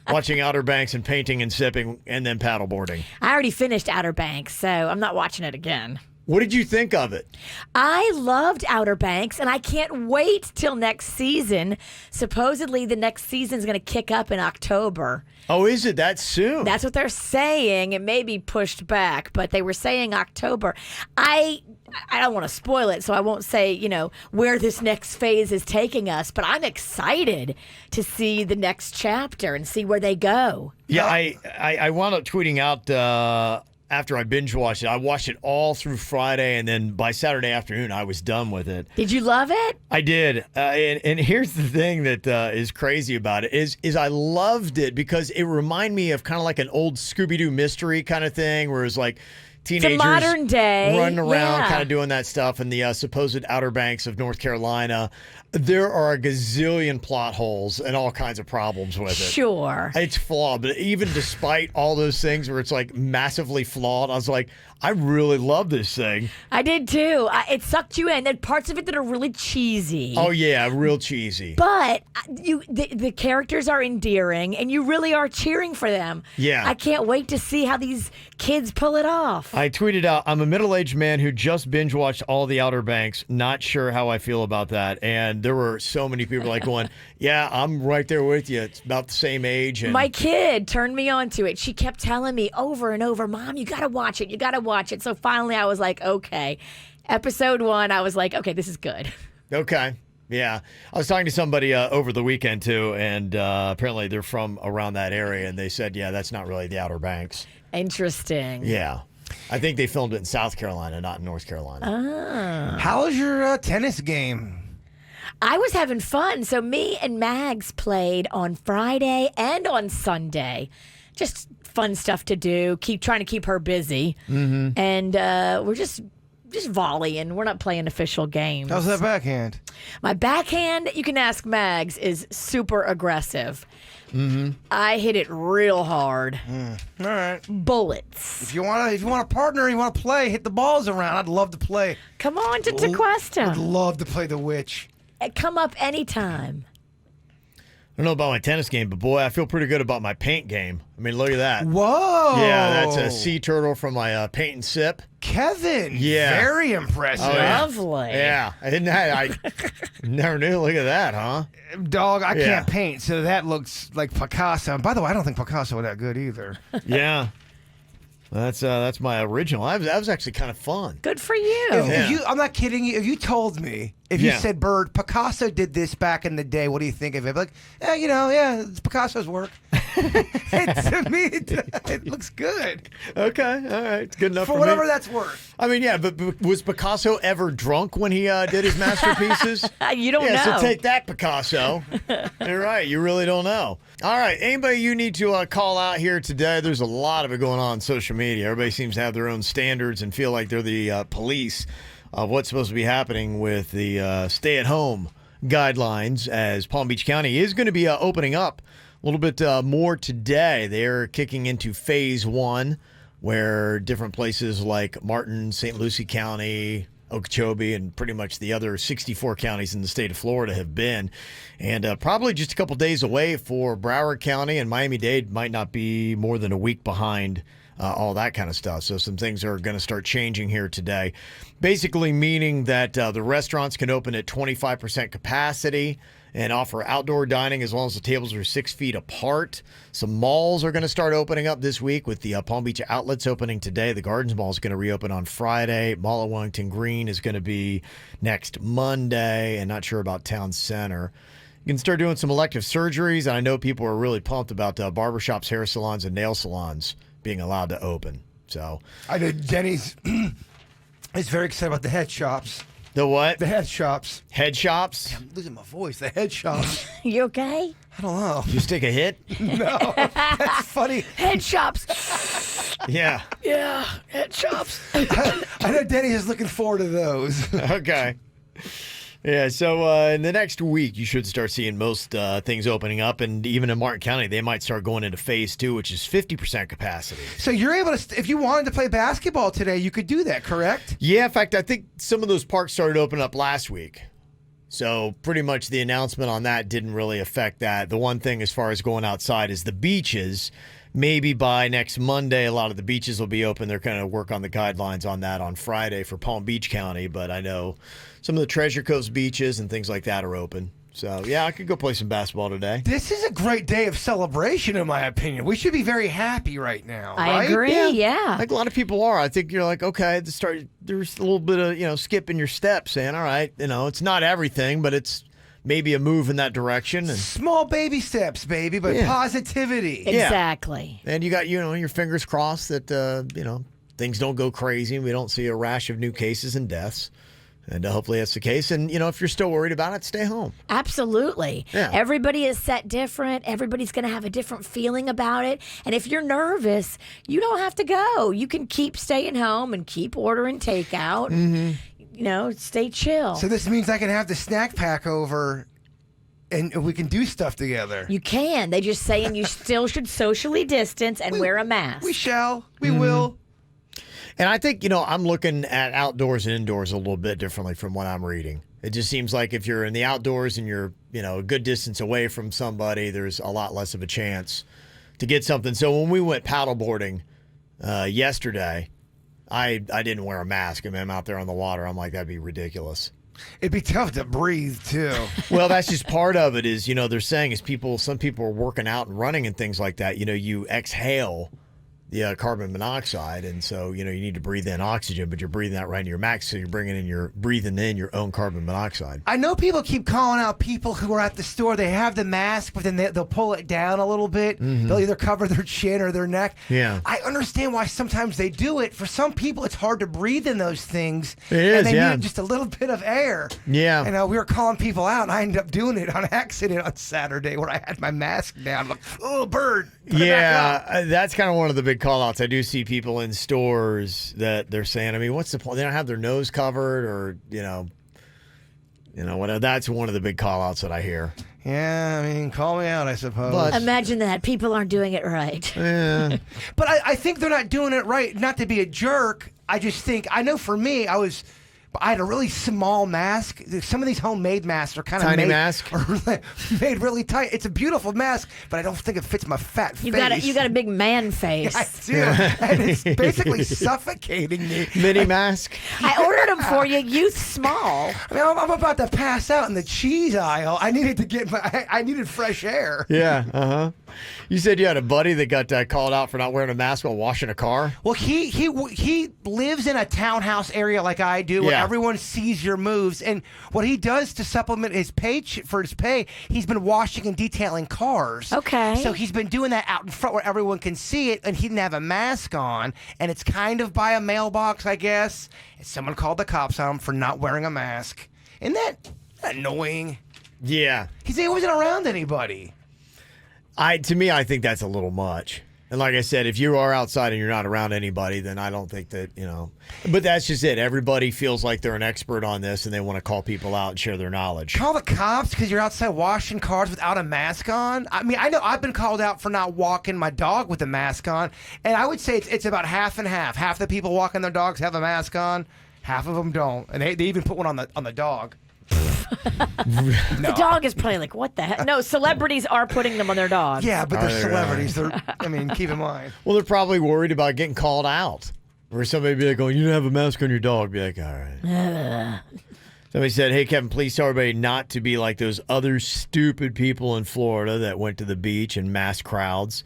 watching Outer Banks and painting and sipping, and then paddleboarding. I already finished Outer Banks, so I'm not watching it again. What did you think of it? I loved Outer Banks, and I can't wait till next season. Supposedly, the next season's going to kick up in October. Oh, is it that soon? That's what they're saying. It may be pushed back, but they were saying October. I don't want to spoil it, so I won't say, where this next phase is taking us, but I'm excited to see the next chapter and see where they go. Yeah, I wound up tweeting out after I binge watched it. I watched it all through Friday, and then by Saturday afternoon, I was done with it. Did you love it? I did. And here's the thing that is crazy about it is I loved it because it reminded me of kind of like an old Scooby-Doo mystery kind of thing where it's like teenagers modern day. running around Yeah. kind of doing that stuff in the supposed Outer Banks of North Carolina. There are a gazillion plot holes and all kinds of problems with it. Sure. It's flawed, but even despite all those things where it's like massively flawed, I was like, I really love this thing. I did too. It sucked you in. There are parts of it that are really cheesy. Oh yeah, real cheesy. But the characters are endearing, and you really are cheering for them. Yeah. I can't wait to see how these kids pull it off. I tweeted out, I'm a middle-aged man who just binge-watched all the Outer Banks. Not sure how I feel about that. And there were so many people like going, yeah, I'm right there with you. It's about the same age. And My kid turned me on to it. She kept telling me over and over, Mom, you got to watch it. You got to watch it. So finally I was like, okay. Episode 1, I was like, okay, this is good. Okay. Yeah. I was talking to somebody over the weekend, too, and apparently they're from around that area, and they said, yeah, that's not really the Outer Banks. Interesting. Yeah. I think they filmed it in South Carolina, not in North Carolina. How was your tennis game? I was having fun. So me and Mags played on Friday and on Sunday. Just fun stuff to do. Trying to keep her busy. Mm-hmm. And we're just volleying. We're not playing official games. How's that backhand? My backhand, you can ask Mags, is super aggressive. Mm-hmm. I hit it real hard. All right. Bullets. If you want a partner, you want to play, hit the balls around. I'd love to play. Come on to I'd Tequesta. love to play the witch. Come up anytime. I don't know about my tennis game, but boy, I feel pretty good about my paint game. I mean, look at that. Whoa. Yeah, that's a sea turtle from my paint and sip. Kevin. Yeah. Very impressive. Oh, yeah. Lovely. Yeah, I never knew. Look at that, huh? Dog, I Yeah. can't paint, so that looks like Picasso. And by the way, I don't think Picasso was that good either. Yeah. That's my original. That was actually kind of fun. Good for you. I'm not kidding you. If you told me, if you Yeah. said, Bird, Picasso did this back in the day, what do you think of it? I'd be like, yeah, it's Picasso's work. To me, it looks good. Okay, all right, it's good enough for whatever me. that's worth. I mean, yeah, but was Picasso ever drunk when he did his masterpieces? You don't yeah, know. so take that, Picasso. You're right, you really don't know. All right, anybody you need to call out here today? There's a lot of it going on social media. Everybody seems to have their own standards and feel like they're the police of what's supposed to be happening with the stay-at-home guidelines, as Palm Beach County is going to be opening up a little bit more today. They're kicking into phase 1, where different places like Martin, St. Lucie County, Okeechobee, and pretty much the other 64 counties in the state of Florida have been. And probably just a couple days away for Broward County, and Miami-Dade might not be more than a week behind all that kind of stuff. So some things are going to start changing here today. Basically meaning that the restaurants can open at 25% capacity and offer outdoor dining as long as the tables are 6 feet apart. Some malls are going to start opening up this week with the Palm Beach outlets opening today. The Gardens Mall is going to reopen on Friday. Mall of Wellington Green is going to be next Monday, and not sure about Town Center. You can start doing some elective surgeries, and I know people are really pumped about barbershops, hair salons, and nail salons being allowed to open. So I know Denny's is very excited about the head shops. The what? The head shops. Head shops? I'm losing my voice. The head shops. You okay? I don't know. Just take a hit? No, that's funny. Head shops. Yeah. Yeah, head shops. I know Denny is looking forward to those. Okay. Yeah, so in the next week, you should start seeing most things opening up. And even in Martin County, they might start going into phase 2, which is 50% capacity. So you're able to, if you wanted to play basketball today, you could do that, correct? Yeah, in fact, I think some of those parks started opening up last week. So pretty much the announcement on that didn't really affect that. The one thing as far as going outside is the beaches. Maybe by next Monday, a lot of the beaches will be open. They're going to work on the guidelines on that on Friday for Palm Beach County. But I know some of the Treasure Coast beaches and things like that are open. So, yeah, I could go play some basketball today. This is a great day of celebration, in my opinion. We should be very happy right now. I right? agree, yeah. Like a lot of people are. I think you're like, okay, there's a little bit of, skip in your step saying, all right, it's not everything, but it's maybe a move in that direction. And small baby steps, baby, but positivity. Exactly. And you got, your fingers crossed that, things don't go crazy and we don't see a rash of new cases and deaths. And hopefully that's the case. And, if you're still worried about it, stay home. Absolutely. Yeah. Everybody is set different. Everybody's going to have a different feeling about it. And if you're nervous, you don't have to go. You can keep staying home and keep ordering takeout. And, stay chill. So this means I can have the snack pack over and we can do stuff together. You can. They just saying you still should socially distance and wear a mask. We shall. We will. And I think, I'm looking at outdoors and indoors a little bit differently from what I'm reading. It just seems like if you're in the outdoors and you're, a good distance away from somebody, there's a lot less of a chance to get something. So when we went paddleboarding yesterday, I didn't wear a mask. I mean, I'm out there on the water. I'm like, that'd be ridiculous. It'd be tough to breathe, too. Well, that's just part of it is, they're saying is some people are working out and running and things like that. You exhale the carbon monoxide, and so you need to breathe in oxygen, but you're breathing that right into your mask, so you're breathing in your own carbon monoxide. I know people keep calling out people who are at the store. They have the mask, but then they'll pull it down a little bit. They'll either cover their chin or their neck. Yeah, I understand why sometimes they do it. For some people, it's hard to breathe in those things. It is, and they need just a little bit of air. Yeah, and we were calling people out, and I ended up doing it on accident on Saturday, where I had my mask down. I'm like, oh, bird. Yeah, that's kind of one of the big call-outs. I do see people in stores that they're saying, I mean, what's the point? They don't have their nose covered or, whatever. That's one of the big call-outs that I hear. Yeah, I mean, call me out, I suppose. But, imagine that. People aren't doing it right. Yeah. But I think they're not doing it right, not to be a jerk. I just think, I know for me, I had a really small mask. Some of these homemade masks are kind of tiny mask, made really tight. It's a beautiful mask, but I don't think it fits my fat face. You got a big man face. I do, and it's basically suffocating me. Mini mask. I ordered them for you, youth small. I mean, I'm about to pass out in the cheese aisle. I needed to get I needed fresh air. Yeah. You said you had a buddy that got called out for not wearing a mask while washing a car. Well, he lives in a townhouse area like I do, where everyone sees your moves. And what he does to supplement his pay, he's been washing and detailing cars. Okay. So he's been doing that out in front where everyone can see it, and he didn't have a mask on. And it's kind of by a mailbox, I guess. And someone called the cops on him for not wearing a mask. Isn't that annoying? Yeah. He wasn't around anybody. To me, I think that's a little much. And like I said, if you are outside and you're not around anybody, then I don't think that, But that's just it. Everybody feels like they're an expert on this and they want to call people out and share their knowledge. Call the cops because you're outside washing cars without a mask on? I mean, I know I've been called out for not walking my dog with a mask on. And I would say it's about half and half. Half the people walking their dogs have a mask on. Half of them don't. And they even put one on the dog. The dog is probably like, what the heck? No, celebrities are putting them on their dogs. Yeah, but Are they're they celebrities. I mean, keep in mind. Well, they're probably worried about getting called out. Or somebody be like, "Oh, you don't have a mask on your dog." Be like, "All right." Somebody said, "Hey, Kevin, please tell everybody not to be like those other stupid people in Florida that went to the beach in mass crowds."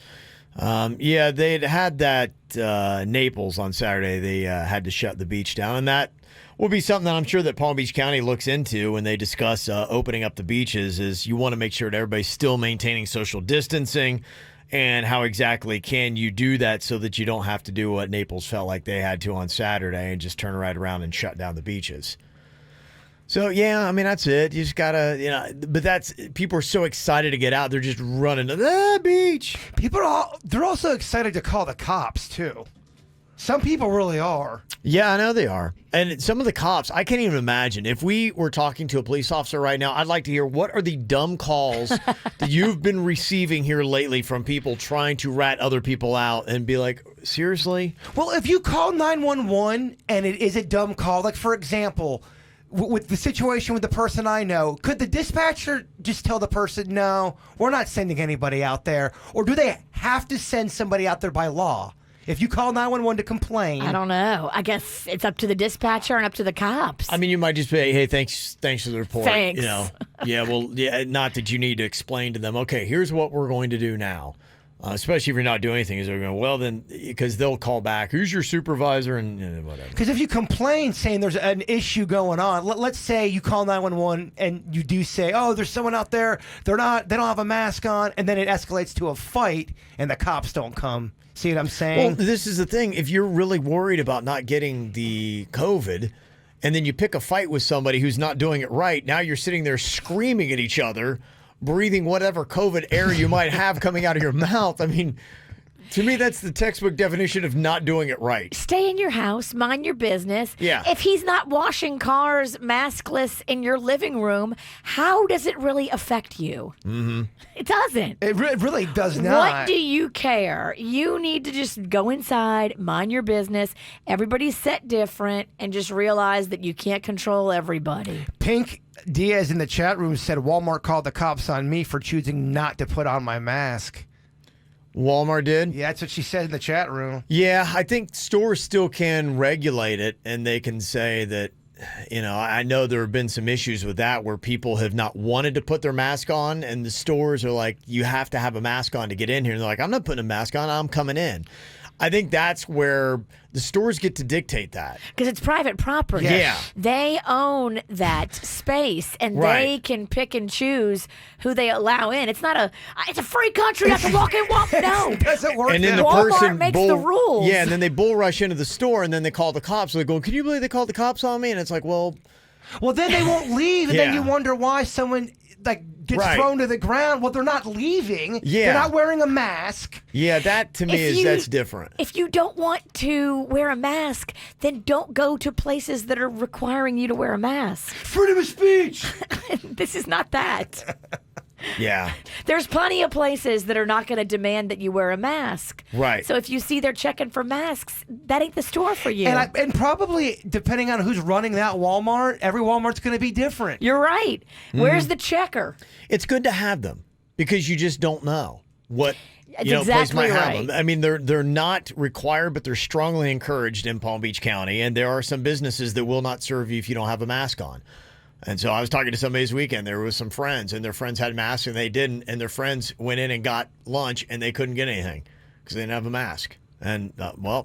Yeah, they'd had that Naples on Saturday. They had to shut the beach down, and that will be something that I'm sure that Palm Beach County looks into when they discuss opening up the beaches. Is you want to make sure that everybody's still maintaining social distancing. And how exactly can you do that so that you don't have to do what Naples felt like they had to on Saturday and just turn right around and shut down the beaches? So, yeah, I mean, that's it. You just got to, but people are so excited to get out. They're just running to the beach. They're also excited to call the cops, too. Some people really are. Yeah, I know they are. And some of the cops, I can't even imagine. If we were talking to a police officer right now, I'd like to hear what are the dumb calls that you've been receiving here lately from people trying to rat other people out and be like, seriously? Well, if you call 911 and it is a dumb call, like, for example, with the situation with the person I know, could the dispatcher just tell the person, no, we're not sending anybody out there? Or do they have to send somebody out there by law? If you call 911 to complain. I don't know. I guess it's up to the dispatcher and up to the cops. I mean, you might just say, hey, thanks for the report. Thanks. Not that you need to explain to them, okay, here's what we're going to do now. Especially if you're not doing anything, is they're going, well, then, because they'll call back, who's your supervisor, and whatever. Because if you complain saying there's an issue going on, let's say you call 911 and you do say, oh, there's someone out there, they don't have a mask on, and then it escalates to a fight and the cops don't come. See what I'm saying? Well, this is the thing. If you're really worried about not getting the COVID, and then you pick a fight with somebody who's not doing it right, now you're sitting there screaming at each other, breathing whatever COVID air you might have coming out of your mouth. I mean, to me, that's the textbook definition of not doing it right. Stay in your house, mind your business. Yeah. If he's not washing cars maskless in your living room, how does it really affect you? Mm-hmm. It doesn't. It really does not. What do you care? You need to just go inside, mind your business. Everybody's set different, and just realize that you can't control everybody. Pink Diaz in the chat room said Walmart called the cops on me for choosing not to put on my mask. Walmart did? Yeah, that's what she said in the chat room. Yeah, I think stores still can regulate it, and they can say that, I know there have been some issues with that where people have not wanted to put their mask on, and the stores are like, you have to have a mask on to get in here. And they're like, I'm not putting a mask on, I'm coming in. I think that's where the stores get to dictate that. Because it's private property. Yeah. They own that space, and they can pick and choose who they allow in. It's not it's a free country. You have to walk in, walk. No. It doesn't work. And then that the Walmart person makes the rules. Yeah, and then they bull rush into the store, and then they call the cops. They're going, can you believe they called the cops on me? And it's like, well, then they won't leave, and then Yeah. you wonder why someone gets thrown to the ground. Well, they're not leaving. Yeah. They're not wearing a mask. yeah, that to me that's different. If you don't want to wear a mask, then don't go to places that are requiring you to wear a mask. Freedom of speech. This is not that. Yeah. There's plenty of places that are not going to demand that you wear a mask. Right. So if you see they're checking for masks, that ain't the store for you. And probably, depending on who's running that Walmart, every Walmart's going to be different. You're right. Where's the checker? It's good to have them because you just don't know what That's place exactly might have right. them. I mean, they're not required, but they're strongly encouraged in Palm Beach County, and there are some businesses that will not serve you if you don't have a mask on. And so I was talking to somebody this weekend. There was some friends, and their friends had masks, and they didn't. And their friends went in and got lunch, and they couldn't get anything because they didn't have a mask. And,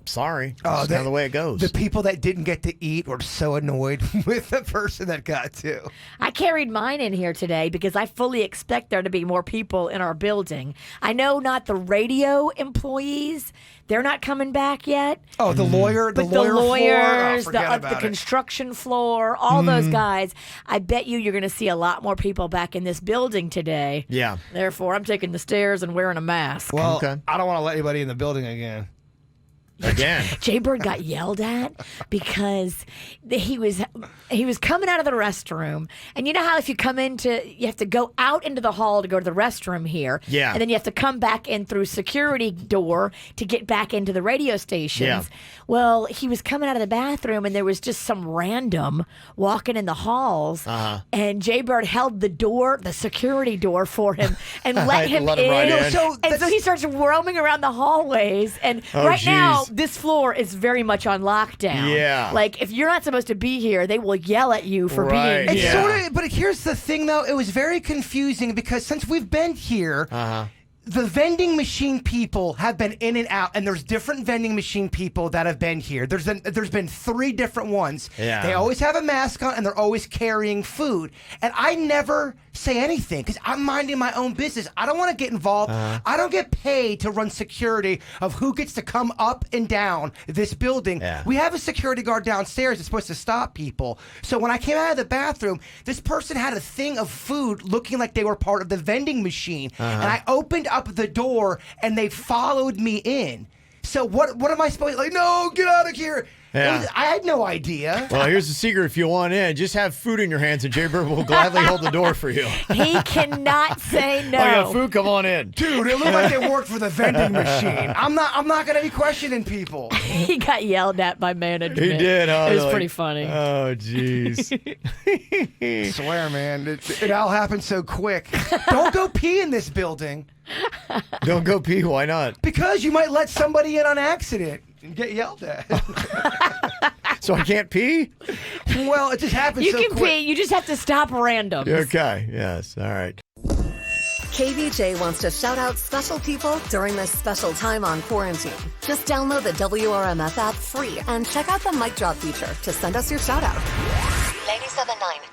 sorry. That's kind of the way it goes. The people that didn't get to eat were so annoyed with the person that got to. I carried mine in here today because I fully expect there to be more people in our building. I know not the radio employees. They're not coming back yet. Oh, the lawyer, But the lawyers, floor. Oh, the construction floor, all those guys. I bet you're going to see a lot more people back in this building today. Yeah. Therefore, I'm taking the stairs and wearing a mask. Well, Okay. I don't want to let anybody in the building again. Again. Jaybird got yelled at because he was coming out of the restroom, and you know how if you you have to go out into the hall to go to the restroom here, Yeah. and then you have to come back in through security door to get back into the radio stations. Yeah. Well, he was coming out of the bathroom, and there was just some random walking in the halls, and Jaybird held the security door for him, and let him Let him right in. So he starts roaming around the hallways, and right now, this floor is very much on lockdown. Yeah. Like, if you're not supposed to be here, they will yell at you for Right. being It's here. Yeah. sort of, but here's the thing, though. It was very confusing because since we've been here, the vending machine people have been in and out, and there's different vending machine people that have been here. There's been 3 different ones. Yeah. They always have a mask on, and they're always carrying food. And I never say anything because I'm minding my own business. I don't want to get involved. I don't get paid to run security of who gets to come up and down this building. Yeah. We have a security guard downstairs that's supposed to stop people. So when I came out of the bathroom, this person had a thing of food looking like they were part of the vending machine. And I opened up the door and they followed me in. So what am I supposed to, like, no, get out of here. Yeah. I had no idea. Well, here's the secret. If you want in, just have food in your hands, and Jaybird will gladly hold the door for you. He cannot say no. Oh, you got food? Come on in. Dude, it looked like they worked for the vending machine. I'm not going to be questioning people. He got yelled at by management. He did. Huh? It was Like, pretty funny. Oh, jeez. I swear, man, it all happened so quick. Don't go pee in this building Don't go pee. Why not? because you might let somebody in on accident and get yelled at. So I can't pee? Well, it just happened You so can quick. pee. You just have to stop random. Okay. Yes. All right. KVJ wants to shout out special people during this special time on quarantine. Just download the WRMF app free and check out the mic drop feature to send us your shout out. 97.9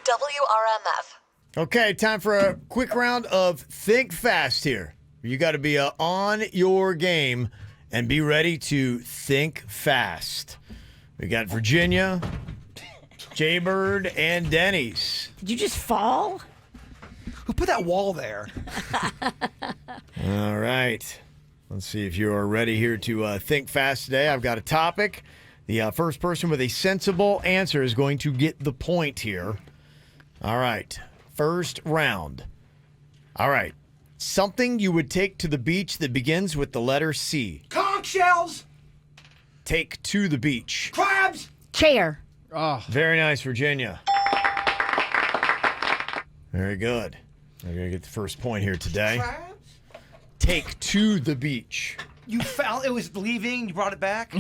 WRMF. Okay. Time for a quick round of Think Fast here. You got to be on your game and be ready to think fast. We got Virginia, Jaybird, and Denny's. Did you just fall? Who put that wall there? All right. Let's see if you are ready here to think fast today. I've got a topic. The first person with a sensible answer is going to get the point here. All right. First round. All right. Something you would take to the beach that begins with the letter C. Conch shells, Take to the beach. crabs. Chair. Oh, Very nice, Virginia. Very good. I'm going to get the first point here today. Crabs? Take to the beach. You fell. It was leaving. You brought it back.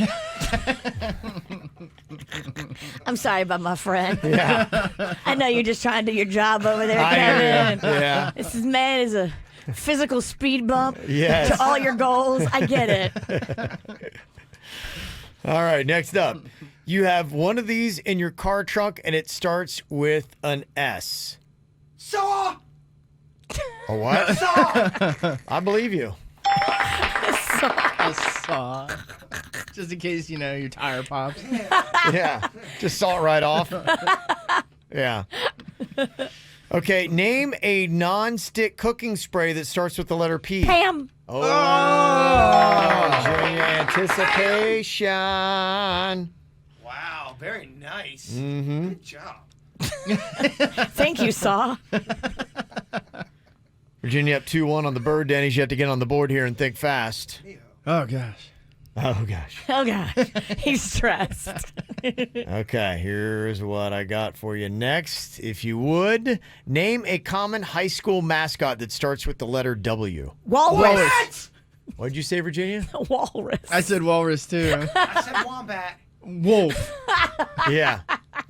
I'm sorry about my friend. Yeah. I know you're just trying to do your job over there, I hear Kevin. ya. Yeah. This man is a physical speed bump Yes. to all your goals. I get it. All right, next up. You have one of these in your car trunk, and it starts with an S. Saw. A what? Saw. I believe you. a saw. Just in case, your tire pops. Yeah. Just saw it right off. Yeah. Okay, name a non-stick cooking spray that starts with the letter P. Pam. Oh, Virginia, anticipation. Wow. Very nice. Mm-hmm. Good job. Thank you, Saw. Virginia up 2-1 on the bird. Danny's yet to get on the board here and think fast. Oh, gosh. Oh, gosh. Oh, gosh. He's stressed. Okay, here's what I got for you next. If you would, name a common high school mascot that starts with the letter W. Walrus. What'd you say, Virginia? Walrus. I said walrus, too. I said wombat. Wolf. Yeah.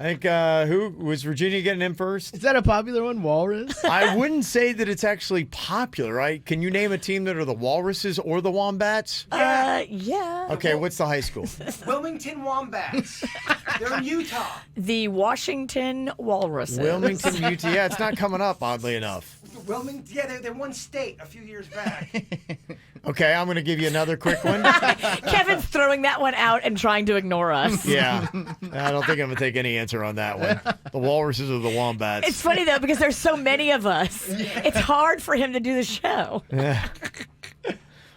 I think, who was Virginia getting in first? Is that a popular one, walrus? I wouldn't say that it's actually popular, right? Can you name a team that are the Walruses or the Wombats? Yeah. Okay, what's the high school? Wilmington Wombats. They're in Utah. The Washington Walruses. Wilmington, Utah. Yeah, it's not coming up, oddly enough. Wilmington. Yeah, they won state a few years back. Okay, I'm going to give you another quick one. Kevin's throwing that one out and trying to ignore us. Yeah. I don't think I'm going to take any answer on that one. The Walruses or the Wombats? It's funny, though, because there's so many of us. It's hard for him to do the show.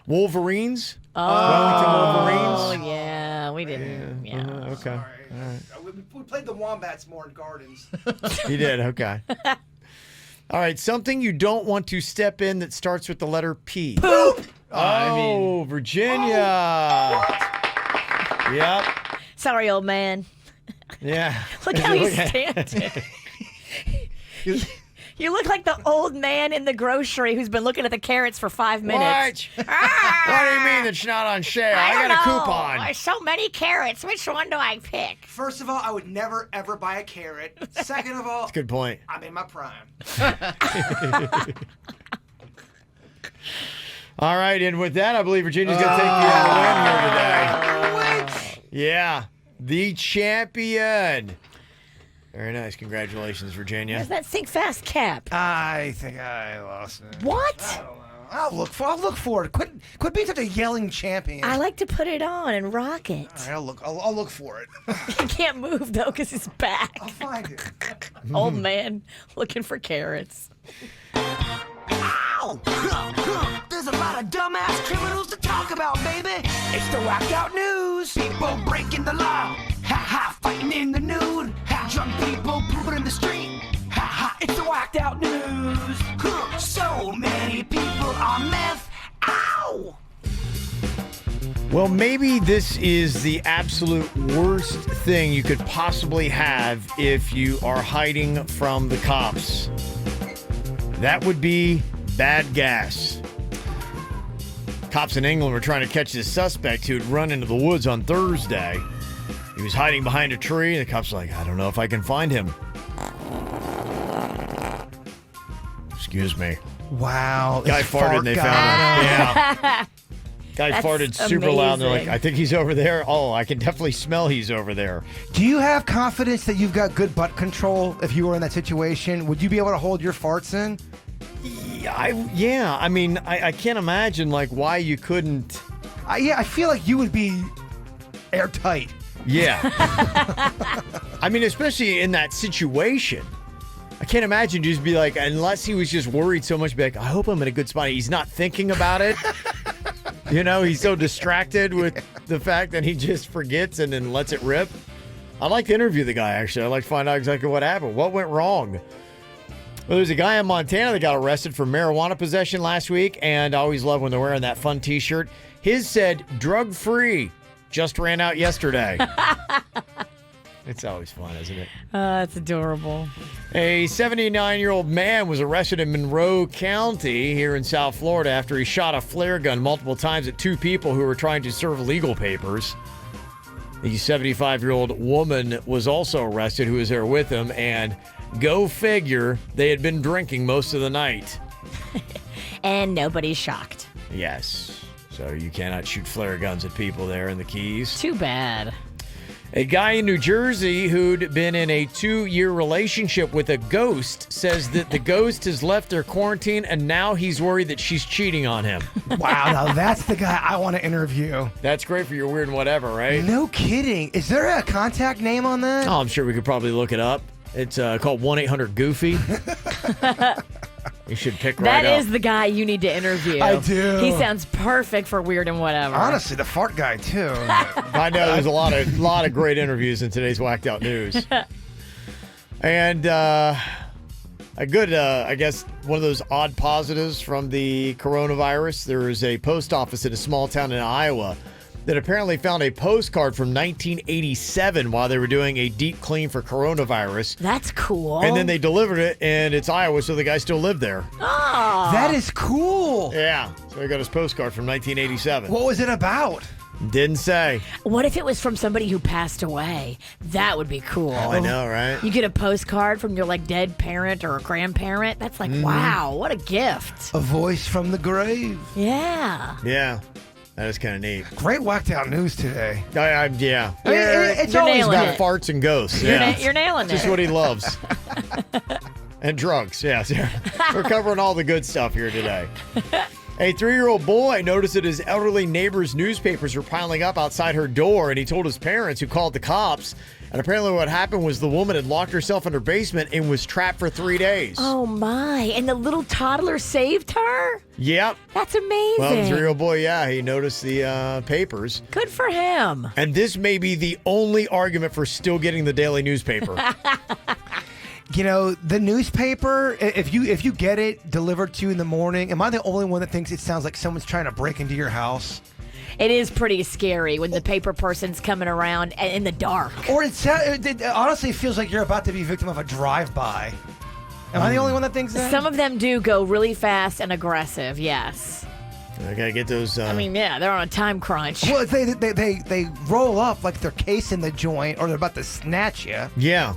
Wolverines? Oh, Wellington Wolverines? yeah. No, we didn't. Yeah. Okay. We played the Wombats more in gardens. You did. Okay. All right. Something you don't want to step in that starts with the letter P. Poop! Oh, Virginia. Yep. Sorry, old man. Yeah. Look how he's standing. You look like the old man in the grocery who's been looking at the carrots for 5 minutes. What? What do you mean it's not on sale? I got a coupon. There's so many carrots. Which one do I pick? First of all, I would never, ever buy a carrot. Second of all, Good point. I'm in my prime. All right, and with that, I believe Virginia's going to take the win here today. Yeah, the champion. Very nice. Congratulations, Virginia. Where's that think fast cap? I think I lost it. What? I don't know. I'll look for it. Quit being such a yelling champion. I like to put it on and rock it. All right, I'll look for it. He can't move though because he's back. I'll find it. Old man looking for carrots. Ow! There's a lot of dumbass criminals to talk about, baby. It's the whacked out news. People breaking the law. Ha ha, fighting in the nude. Ha, drunk people pooping in the street. Ha ha, it's the whacked out news. So many people on meth. Ow! Well, maybe this is the absolute worst thing you could possibly have if you are hiding from the cops. That would be bad gas. Cops in England were trying to catch this suspect who had run into the woods on Thursday. He was hiding behind a tree, and the cops were like, I don't know if I can find him. Excuse me. Wow. Guy farted and they found him. Yeah. Guy That's farted super loud and they're like, amazing. I think he's over there. Oh, I can definitely smell he's over there. Do you have confidence that you've got good butt control if you were in that situation? Would you be able to hold your farts in? Yeah. I mean, I can't imagine like why you couldn't. Yeah, I feel like you would be airtight. Yeah. I mean, especially in that situation. I can't imagine just be like, unless he was just worried so much, be like, I hope I'm in a good spot. He's not thinking about it. You know, he's so distracted with the fact that he just forgets and then lets it rip. I'd like to interview the guy, actually. I'd like to find out exactly what happened. What went wrong? Well, there's a guy in Montana that got arrested for marijuana possession last week, and I always love when they're wearing that fun T-shirt. His said, drug-free. Just ran out yesterday. It's always fun, isn't it? That's adorable. A 79-year-old man was arrested in Monroe County here in South Florida after he shot a flare gun multiple times at two people who were trying to serve legal papers. The 75-year-old woman was also arrested who was there with him, and go figure, they had been drinking most of the night. And nobody's shocked. Yes. So you cannot shoot flare guns at people there in the Keys. Too bad. A guy in New Jersey who'd been in a 2-year relationship with a ghost says that the ghost has left their quarantine and now he's worried that she's cheating on him. Wow, now that's the guy I want to interview. That's great for your weird and whatever, right? No kidding. Is there a contact name on that? Oh, I'm sure we could probably look it up. It's called 1-800-GOOFY. You should pick right up. That is the guy you need to interview. I do. He sounds perfect for weird and whatever. Honestly, the fart guy, too. I know there's a lot of great interviews in today's Whacked Out News. And a good, I guess, one of those odd positives from the coronavirus. There is a post office in a small town in Iowa that apparently found a postcard from 1987 while they were doing a deep clean for coronavirus. That's cool. And then they delivered it, and it's Iowa, so the guy still lived there. Oh. That is cool. Yeah, so he got his postcard from 1987. What was it about? Didn't say. What if it was from somebody who passed away? That would be cool. I know, right? You get a postcard from your like dead parent or a grandparent. That's like, wow, what a gift. A voice from the grave. Yeah. Yeah, that is kind of neat. Great whacked out news today. Yeah. I mean, it's You're always nailing About it. farts and ghosts. You're, Yeah. you're nailing Just it. what he loves. And drugs, yes. We're covering all the good stuff here today. A 3-year-old boy noticed that his elderly neighbor's newspapers were piling up outside her door, and he told his parents, who called the cops. And apparently what happened was the woman had locked herself in her basement and was trapped for 3 days. Oh, my. And the little toddler saved her? Yep. That's amazing. Well, the 3-year-old boy, yeah, he noticed the papers. Good for him. And this may be the only argument for still getting the daily newspaper. You know, the newspaper, if you get it delivered to you in the morning, am I the only one that thinks it sounds like someone's trying to break into your house? It is pretty scary when the paper person's coming around in the dark. Or it honestly feels like you're about to be a victim of a drive-by. Am I the only one that thinks that? Some of them do go really fast and aggressive, yes. I gotta get those. I mean, yeah, they're on a time crunch. Well, they roll up like they're casing the joint or they're about to snatch you. Yeah.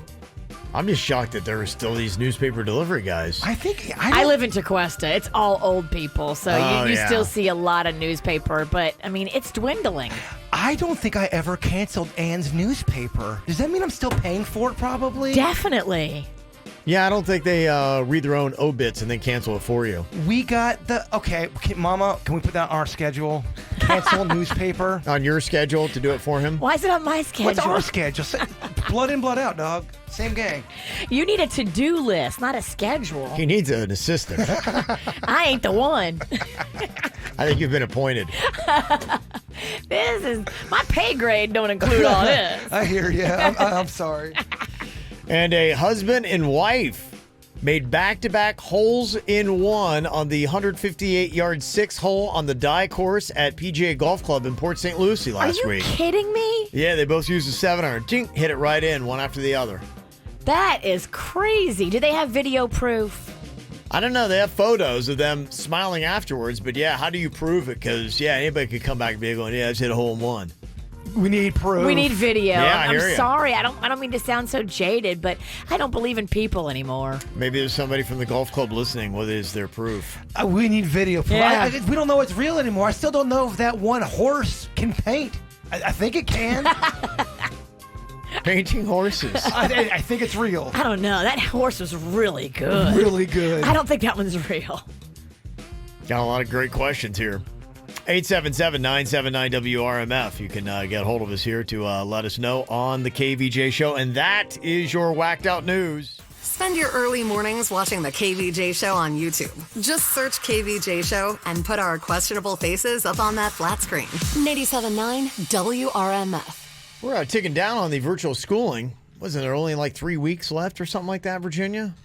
I'm just shocked that there are still these newspaper delivery guys. I live in Tequesta. It's all old people, so you still see a lot of newspaper, but, I mean, it's dwindling. I don't think I ever canceled Ann's newspaper. Does that mean I'm still paying for it, probably? Definitely. Yeah, I don't think they read their own obits and then cancel it for you. We got okay, Mama, can we put that on our schedule? Cancel newspaper. On your schedule to do it for him? Why is it on my schedule? What's our schedule? Blood in, blood out, dog. Same gang. You need a to-do list, not a schedule. He needs an assistant. I ain't the one. I think you've been appointed. This is my pay grade. Don't include all this. I hear you. I'm sorry. And a husband and wife made back-to-back holes in one on the 158-yard 6-hole on the die course at PGA Golf Club in Port St. Lucie last week. Are you kidding me? Yeah, they both used a 7-iron. Jink, hit it right in, one after the other. That is crazy. Do they have video proof? I don't know. They have photos of them smiling afterwards, but yeah, how do you prove it? Because, yeah, anybody could come back and be going, yeah, I just hit a hole in one. We need proof. We need video. Yeah, I I'm hear ya. sorry. I don't mean to sound so jaded, but I don't believe in people anymore. Maybe there's somebody from the golf club listening. What is their proof? We need video proof. Yeah. We don't know it's real anymore. I still don't know if that one horse can paint. I think it can. Painting horses. I think it's real. I don't know. That horse was really good. Really good. I don't think that one's real. Got a lot of great questions here. 877-979-WRMF. You can get a hold of us here to let us know on the KVJ show. And that is your whacked out news. Spend your early mornings watching the KVJ show on YouTube. Just search KVJ show and put our questionable faces up on that flat screen. 97.9 WRMF. We're ticking down on the virtual schooling. Wasn't there only like 3 weeks left or something like that, Virginia?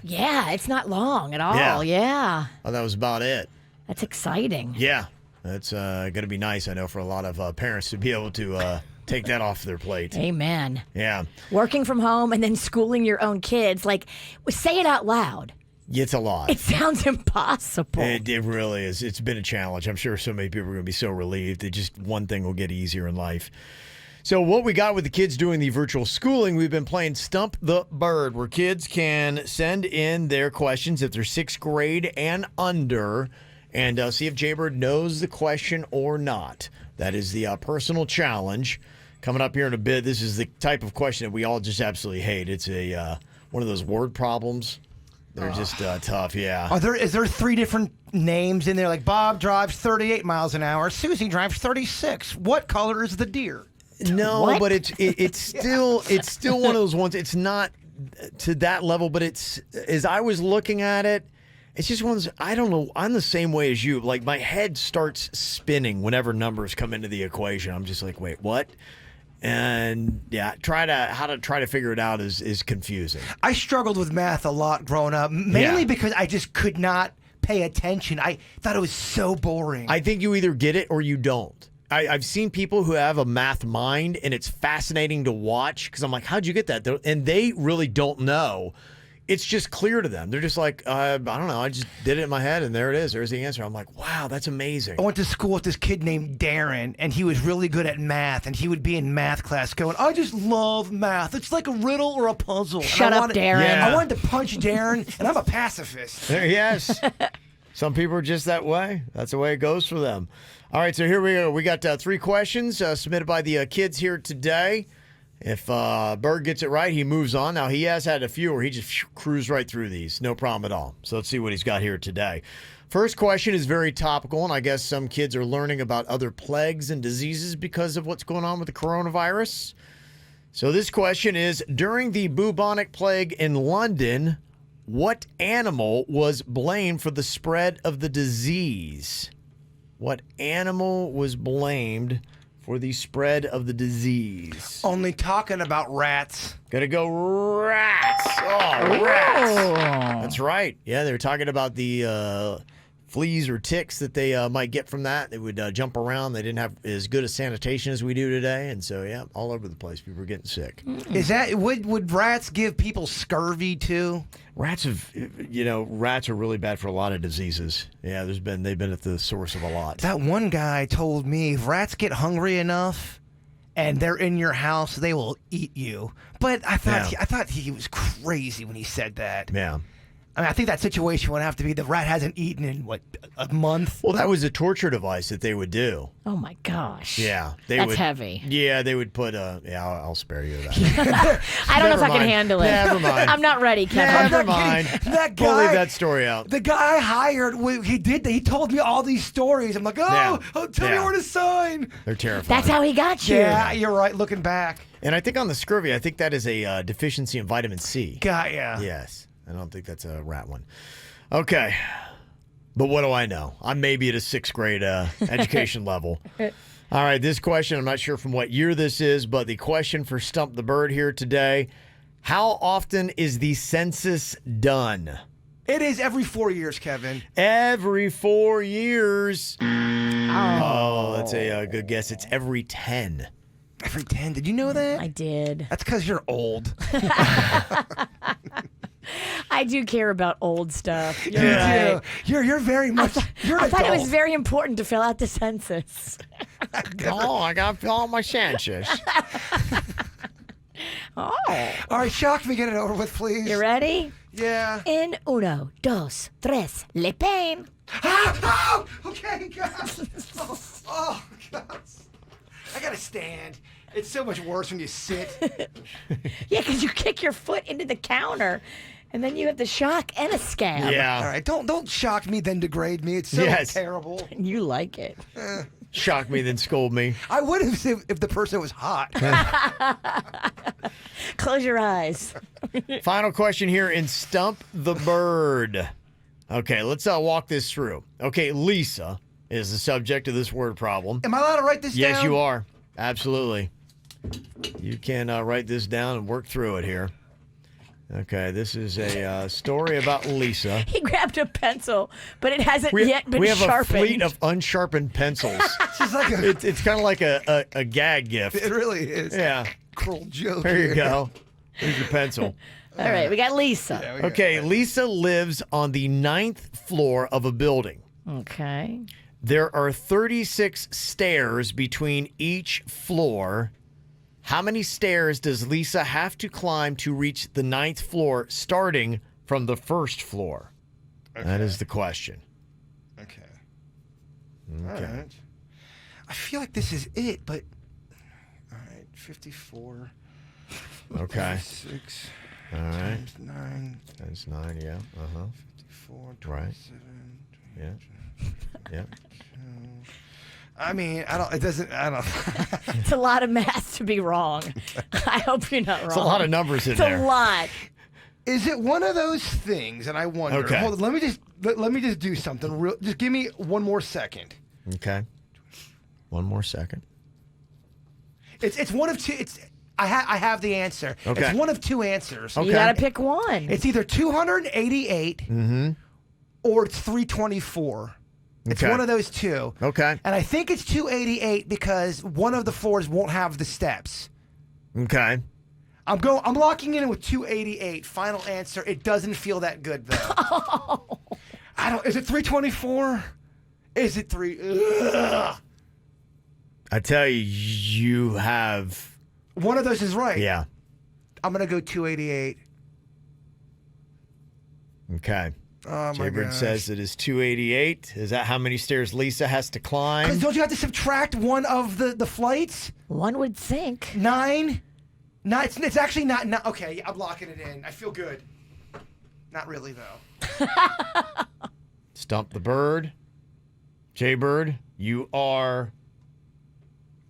Yeah, it's not long at all. Yeah. Oh, that was about it. That's exciting. Yeah. That's going to be nice, I know, for a lot of parents to be able to take that off their plate. Amen. Yeah. Working from home and then schooling your own kids. Like, say it out loud. It's a lot. It sounds impossible. It really is. It's been a challenge. I'm sure so many people are going to be so relieved that just one thing will get easier in life. So what we got with the kids doing the virtual schooling, we've been playing Stump the Bird, where kids can send in their questions if they're 6th grade and under, and see if Jaybird knows the question or not. That is the personal challenge. Coming up here in a bit, this is the type of question that we all just absolutely hate. It's a one of those word problems. They're just tough, yeah. Is there 3 different names in there? Like Bob drives 38 miles an hour, Susie drives 36. What color is the deer? No, What? but it's still one of those ones. It's not to that level, but it's, as I was looking at it, it's just one of those, I don't know. I'm the same way as you. Like, my head starts spinning whenever numbers come into the equation. I'm just like, wait, what? And yeah, how to try to figure it out is confusing. I struggled with math a lot growing up, mainly because I just could not pay attention. I thought it was so boring. I think you either get it or you don't. I've seen people who have a math mind, and it's fascinating to watch because I'm like, how'd you get that? And they really don't know. It's just clear to them. They're just like, I don't know. I just did it in my head, and there it is. There's the answer. I'm like, wow, that's amazing. I went to school with this kid named Darren, and he was really good at math, and he would be in math class going, I just love math. It's like a riddle or a puzzle. Shut up, Darren. Yeah. I wanted to punch Darren, and I'm a pacifist. Yes. Some people are just that way. That's the way it goes for them. All right, so here we go. We got 3 questions submitted by the kids here today. If Berg gets it right, he moves on. Now, he has had a few where he just cruised right through these. No problem at all. So let's see what he's got here today. First question is very topical, and I guess some kids are learning about other plagues and diseases because of what's going on with the coronavirus. So this question is, during the bubonic plague in London, what animal was blamed for the spread of the disease? What animal was blamed for the spread of the disease? Only talking about rats. Gotta go rats. Oh, rats. That's right. Yeah, they were talking about the fleas or ticks that they might get from that. They would jump around. They didn't have as good a sanitation as we do today. And so, yeah, all over the place, people were getting sick. Is that would rats give people scurvy too? Rats rats are really bad for a lot of diseases. Yeah, they've been at the source of a lot. That one guy told me if rats get hungry enough and they're in your house, they will eat you. But I thought he was crazy when he said that. Yeah. I mean, I think that situation would have to be the rat hasn't eaten in, what, a month? Well, that was a torture device that they would do. Oh, my gosh. Yeah. That's heavy. Yeah, they would put I'll spare you that. I don't know if I can handle it. Never mind. I'm not ready, Kevin. Never mind. That guy, we'll leave that story out. The guy I hired, he told me all these stories. I'm like, tell me where to sign. They're terrifying. That's how he got you. Yeah, you're right, looking back. And I think on the scurvy, I think that is a deficiency in vitamin C. Got ya. Yes. I don't think that's a rat one. Okay. But what do I know? I'm maybe at a 6th grade education level. All right, this question, I'm not sure from what year this is, but the question for Stump the Bird here today, how often is the census done? It is every 4 years, Kevin. Every 4 years. Oh, that's a good guess. It's every 10. Every 10. Did you know that? I did. That's because you're old. I do care about old stuff. You're You right. do. You're very much. You're an I thought it adult. was very important to fill out the census. Oh, I got to fill out my census. Oh. All right, shock me. Get it over with, please. You ready? Yeah. En uno, dos, tres, le pain. Oh, okay, God. Oh, God. I gotta stand. It's so much worse when you sit. Yeah, because you kick your foot into the counter, and then you have the shock and a scab. Yeah. All right, don't shock me, then degrade me. It's so terrible. You like it. Shock me, then scold me. I would have if the person was hot. Close your eyes. Final question here in Stump the Bird. Okay, let's walk this through. Okay, Lisa is the subject of this word problem. Am I allowed to write this down? Yes, you are. Absolutely. You can write this down and work through it here. Okay, this is a story about Lisa. He grabbed a pencil, but it hasn't yet been we have sharpened. a fleet of unsharpened pencils. It's like it's kind of like a gag gift. It really is. Yeah. Cruel joke. There you here. go. Here's your pencil. All right, we got Lisa. Yeah, we got Okay, Lisa lives on the 9th floor of a building. Okay. There are 36 stairs between each floor. How many stairs does Lisa have to climb to reach the 9th floor, starting from the 1st floor? Okay. That is the question. Okay. All right. I feel like this is it, but all right, 54. Okay. 6. All right. Times 9. That's 9, yeah. Uh-huh. 54. Right. 27. Yeah. Yeah. I mean, I don't. It's a lot of math to be wrong. I hope you're not wrong. It's a lot of numbers in It's there. a lot. Is it one of those things? And I wonder. Okay. Hold on, let me just do something real. Just give me one more second. Okay. One more second. It's one of two. I have the answer. Okay. It's one of two answers. Okay. You got to pick one. It's either 288 or it's 324. It's Okay. one of those two. Okay. And I think it's 288 because one of the floors won't have the steps. Okay. I'm locking in with 288. Final answer. It doesn't feel that good though. Is it 324? Is it 3? Ugh. I tell you, you have. One of those is right. Yeah. I'm gonna go 288. Okay. Oh my Jaybird god. says it is 288. Is that how many stairs Lisa has to climb? Because don't you have to subtract one of the flights? One would think. 9? No, it's actually not. No, okay, I'm locking it in. I feel good. Not really though. Stump the Bird. Jaybird, you are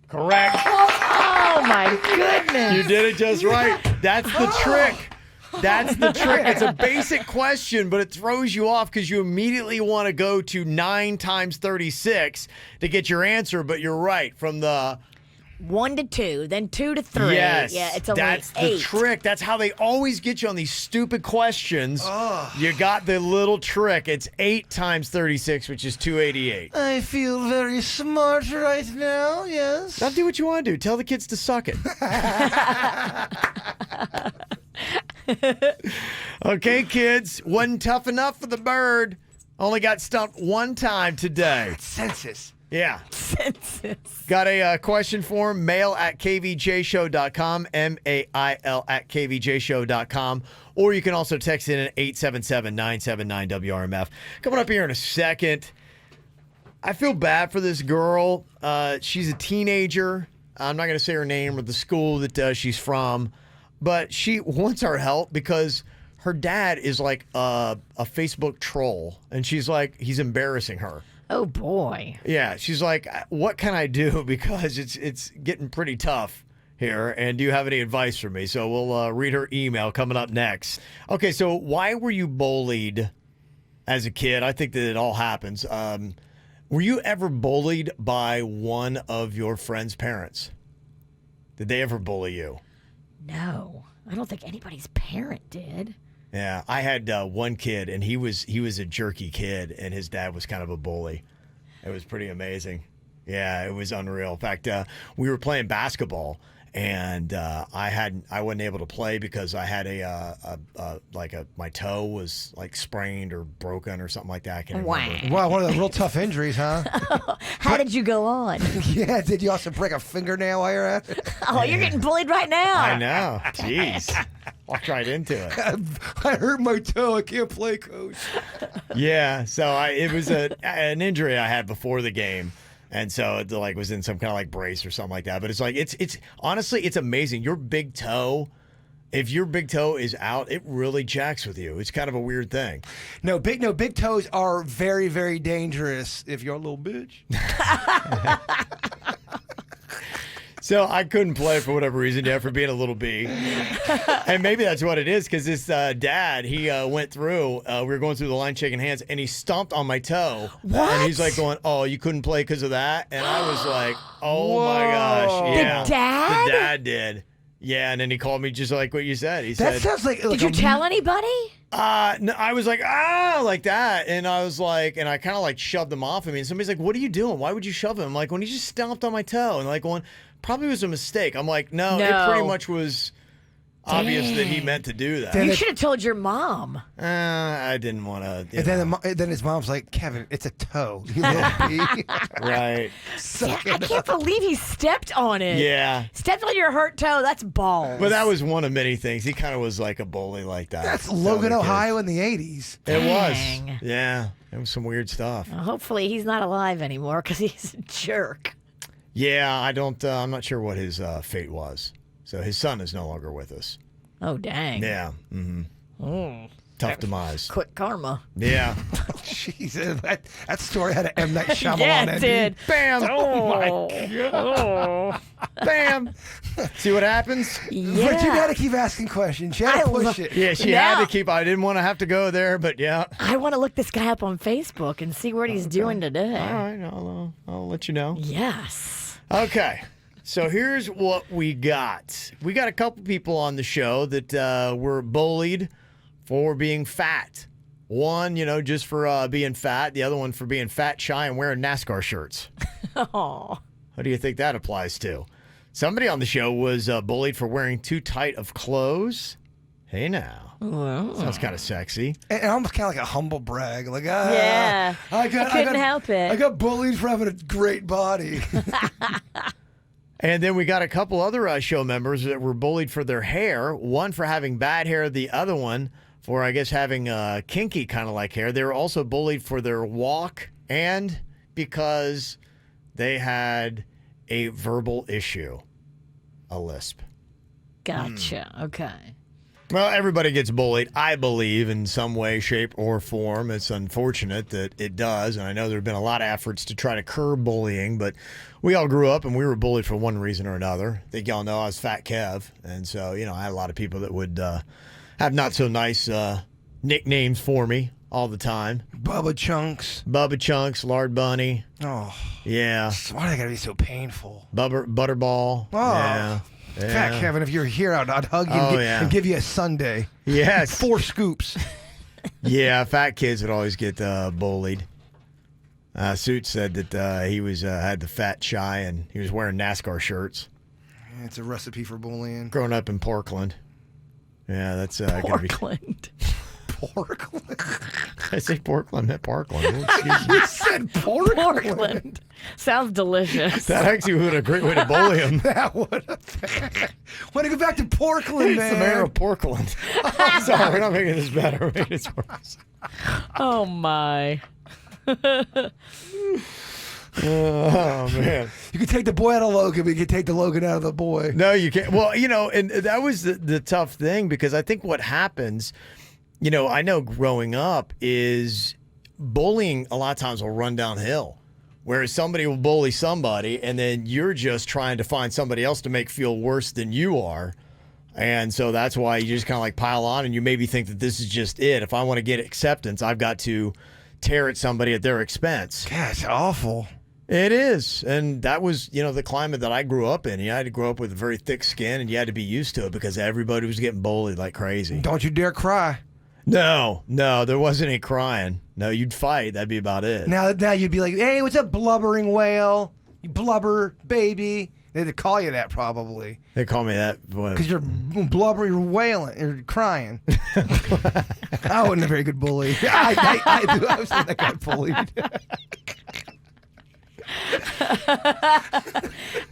correct. Oh, my goodness. You did it just right. That's the trick. That's the trick. It's a basic question, but it throws you off because you immediately want to go to 9 times 36 to get your answer, but you're right. From the 1 to 2, then 2 to 3. Yes, Yeah, it's only that's 8. the trick. That's how they always get you on these stupid questions. You got the little trick. It's 8 times 36, which is 288. I feel very smart right now, yes. Now do what you want to do. Tell the kids to suck it. Okay, kids. Wasn't tough enough for the bird. Only got stumped 1 time today. Census. Yeah. Got a question for him, mail@kvjshow.com, mail@kvjshow.com, or you can also text in at 877-979-WRMF. Coming up here in a second, I feel bad for this girl. She's a teenager. I'm not going to say her name or the school that she's from, but she wants our help because her dad is like a Facebook troll, and she's like, he's embarrassing her. Oh, boy. Yeah, she's like, what can I do? Because it's getting pretty tough here, and do you have any advice for me? So we'll read her email coming up next. Okay, so why were you bullied as a kid? I think that it all happens. Were you ever bullied by one of your friend's parents? Did they ever bully you? No, I don't think anybody's parent did. Yeah, I had one kid, and he was a jerky kid, and his dad was kind of a bully. It was pretty amazing. Yeah, it was unreal. In fact, we were playing basketball, and I wasn't able to play because I had my toe was like sprained or broken or something like that. I can't remember. Wow, one of the real tough injuries, huh? How did you go on? Yeah, did you also break a fingernail while you're at it? Oh, you're getting bullied right now. I know. Jeez. Walked right into it. I hurt my toe. I can't play, coach. Yeah, so it was an injury I had before the game. And so it was in some kind of like brace or something like that. But it's like it's honestly it's amazing. Your big toe, if your big toe is out, it really jacks with you. It's kind of a weird thing. No, big toes are very, very dangerous if you're a little bitch. So I couldn't play for whatever reason, for being a little B. And maybe that's what it is, because this dad, he went through, we were going through the line shaking hands, and he stomped on my toe. What? And he's like going, oh, you couldn't play because of that? And I was like, oh my gosh. Yeah. The dad? The dad did. Yeah, and then he called me just like what you said. He That said, sounds like. Did you tell anybody? no, I was like, like that. And I was like, and I kind of like shoved him off of me. And somebody's like, what are you doing? Why would you shove him? I'm like, when he just stomped on my toe. And like going, probably was a mistake. I'm like, no. It pretty much was obvious that he meant to do that. You should have told your mom. I didn't want to. And then his mom's like, Kevin, it's a toe. You little pea. Right. Yeah, I can't believe he stepped on it. Yeah. Stepped on your hurt toe. That's balls. But that was one of many things. He kind of was like a bully like that. That's Logan, Ohio in the 80s. It Dang. was. Yeah. It was some weird stuff. Well, hopefully he's not alive anymore because he's a jerk. Yeah, I'm not sure what his fate was. So his son is no longer with us. Oh, dang. Yeah. Mm-hmm. Tough demise. Quick karma. Yeah. Jeez, that story had an M. Night Shyamalan Yeah, it ending. did. Bam. Oh, my God. Bam. See what happens? Yeah. But you gotta keep asking questions. You had to push it. Yeah, she had to keep. I didn't want to have to go there, but yeah. I want to look this guy up on Facebook and see what he's doing today. All right, I'll let you know. Yes. Okay. So here's what we got. We got a couple people on the show that were bullied for being fat. One, just for being fat. The other one for being fat, shy, and wearing NASCAR shirts. Oh. Who do you think that applies to? Somebody on the show was bullied for wearing too tight of clothes. Hey now. Well. Sounds kind of sexy. And almost kind of like a humble brag. Like, Yeah. I couldn't help it. I got bullied for having a great body. And then we got a couple other show members that were bullied for their hair. One for having bad hair, the other one for, I guess, having kinky kind of like hair. They were also bullied for their walk and because they had a verbal issue, a lisp. Gotcha. Okay. Well, everybody gets bullied, I believe, in some way, shape, or form. It's unfortunate that it does, and I know there have been a lot of efforts to try to curb bullying, but we all grew up and we were bullied for one reason or another. I think y'all know I was Fat Kev, and so, I had a lot of people that would have not so nice nicknames for me all the time. Bubba Chunks, Lard Bunny. Oh. Yeah. Why do they gotta be so painful? Butterball. Oh. Yeah. Fat Kevin, if you're here, I'd hug you and give you a sundae. Yes. 4 scoops. Yeah, fat kids would always get bullied. Suit said that he was had the fat shy and he was wearing NASCAR shirts. Yeah, it's a recipe for bullying. Growing up in Portland. Yeah, that's gonna be Portland. Portland. I say Portland, not Parkland. Excuse me. You said Portland. Sounds delicious. That actually would have been a great way to bully him. That would have. Want to go back to Portland, It's man? the mayor of Portland. Sorry, we're not making this better. We're making this worse. Oh, my. Oh, man. You could take the boy out of Logan, but you could take the Logan out of the boy. No, you can't. Well, and that was the tough thing because I think what happens, I know growing up is bullying a lot of times will run downhill. Whereas somebody will bully somebody and then you're just trying to find somebody else to make feel worse than you are. And so that's why you just kind of like pile on and you maybe think that this is just it. If I want to get acceptance, I've got to tear at somebody at their expense. God, it's awful. It is. And that was, the climate that I grew up in. You had to grow up with a very thick skin and you had to be used to it because everybody was getting bullied like crazy. Don't you dare cry. No, there wasn't any crying. No, you'd fight. That'd be about it. Now you'd be like, hey, what's up, blubbering whale? You blubber baby. They'd call you that probably. They call me that. Because you're blubbering, you're wailing, you're crying. I wasn't a very good bully. I was that got bullied.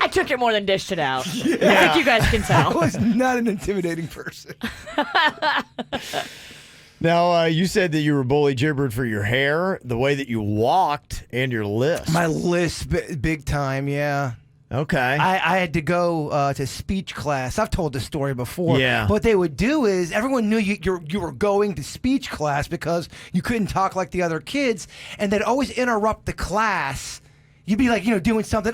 I took it more than dished it out. I think you guys can I tell. was not an intimidating person. Now, you said that you were bullied gibbered for your hair, the way that you walked, and your lisp. My lisp, big time, yeah. Okay. I had to go to speech class. I've told this story before. Yeah. What they would do is everyone knew you were going to speech class because you couldn't talk like the other kids, and they'd always interrupt the class. You'd be like, doing something.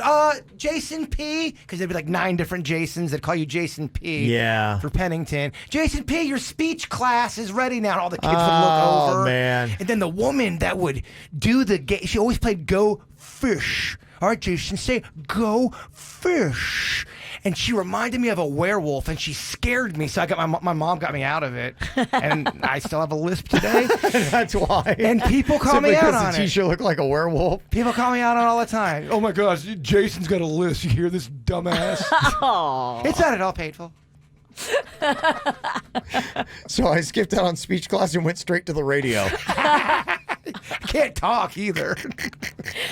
Jason P. Because there'd be like 9 different Jasons that call you Jason P. Yeah. For Pennington. Jason P. Your speech class is ready now. And all the kids would look over. Oh, man. And then the woman that would do the game, she always played Go Fish. All right, Jason, say Go Fish. And she reminded me of a werewolf, and she scared me. So I got my mom got me out of it, and I still have a lisp today. That's why. And people call me out on because the it. T-shirt looked like a werewolf. People call me out on it all the time. Oh my gosh, Jason's got a lisp. You hear this dumbass? Oh. It's not at all painful. So I skipped out on speech class and went straight to the radio. I can't talk either.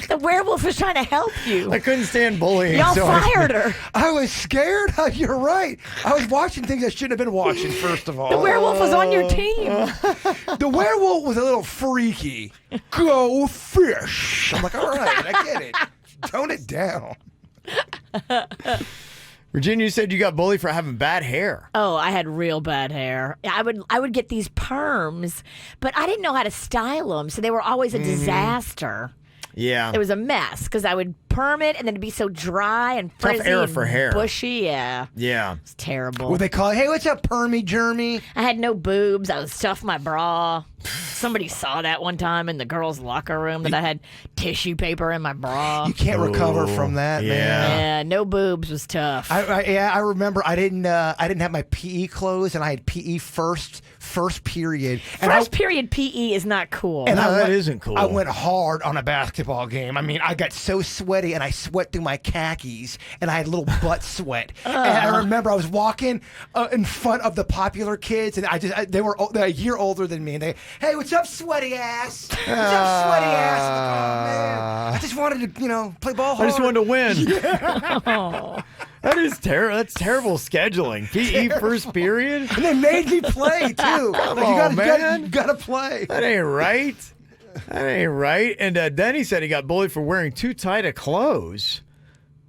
The werewolf was trying to help you. I couldn't stand bullying. Y'all so fired her. I was scared. You're right. I was watching things I shouldn't have been watching, first of all. The werewolf was on your team. The werewolf was a little freaky. Go fish. I'm like, all right, I get it. Tone it down. Virginia, you said you got bullied for having bad hair. Oh, I had real bad hair. I would get these perms, but I didn't know how to style them, so they were always a disaster. Yeah. It was a mess because I would perm it and then it'd be so dry and frizzy Tough era and for hair. bushy. Yeah, Yeah. it's terrible. Would they call it, hey, what's up, Permy Jermy? I had no boobs. I was stuffed my bra. Somebody saw that one time in the girls' locker room that I had tissue paper in my bra. You can't recover from that, yeah. man. Yeah, no boobs was tough. I remember I didn't have my PE clothes, and I had PE first period. And First period PE is not cool. And No, I that went, isn't cool. I went hard on a basketball game. I mean, I got so sweaty, and I sweat through my khakis, and I had little butt sweat. And I remember I was walking in front of the popular kids, and they were a year older than me, and they, hey, what's up, sweaty ass? What's up, sweaty ass? I'm like, oh man, I just wanted to, play ball hard. I just wanted to win. That is terrible. That's terrible scheduling. PE first period? And they made me play too. Come Like, on, man. You gotta play. That ain't right. That ain't right. And then he said he got bullied for wearing too tight of clothes.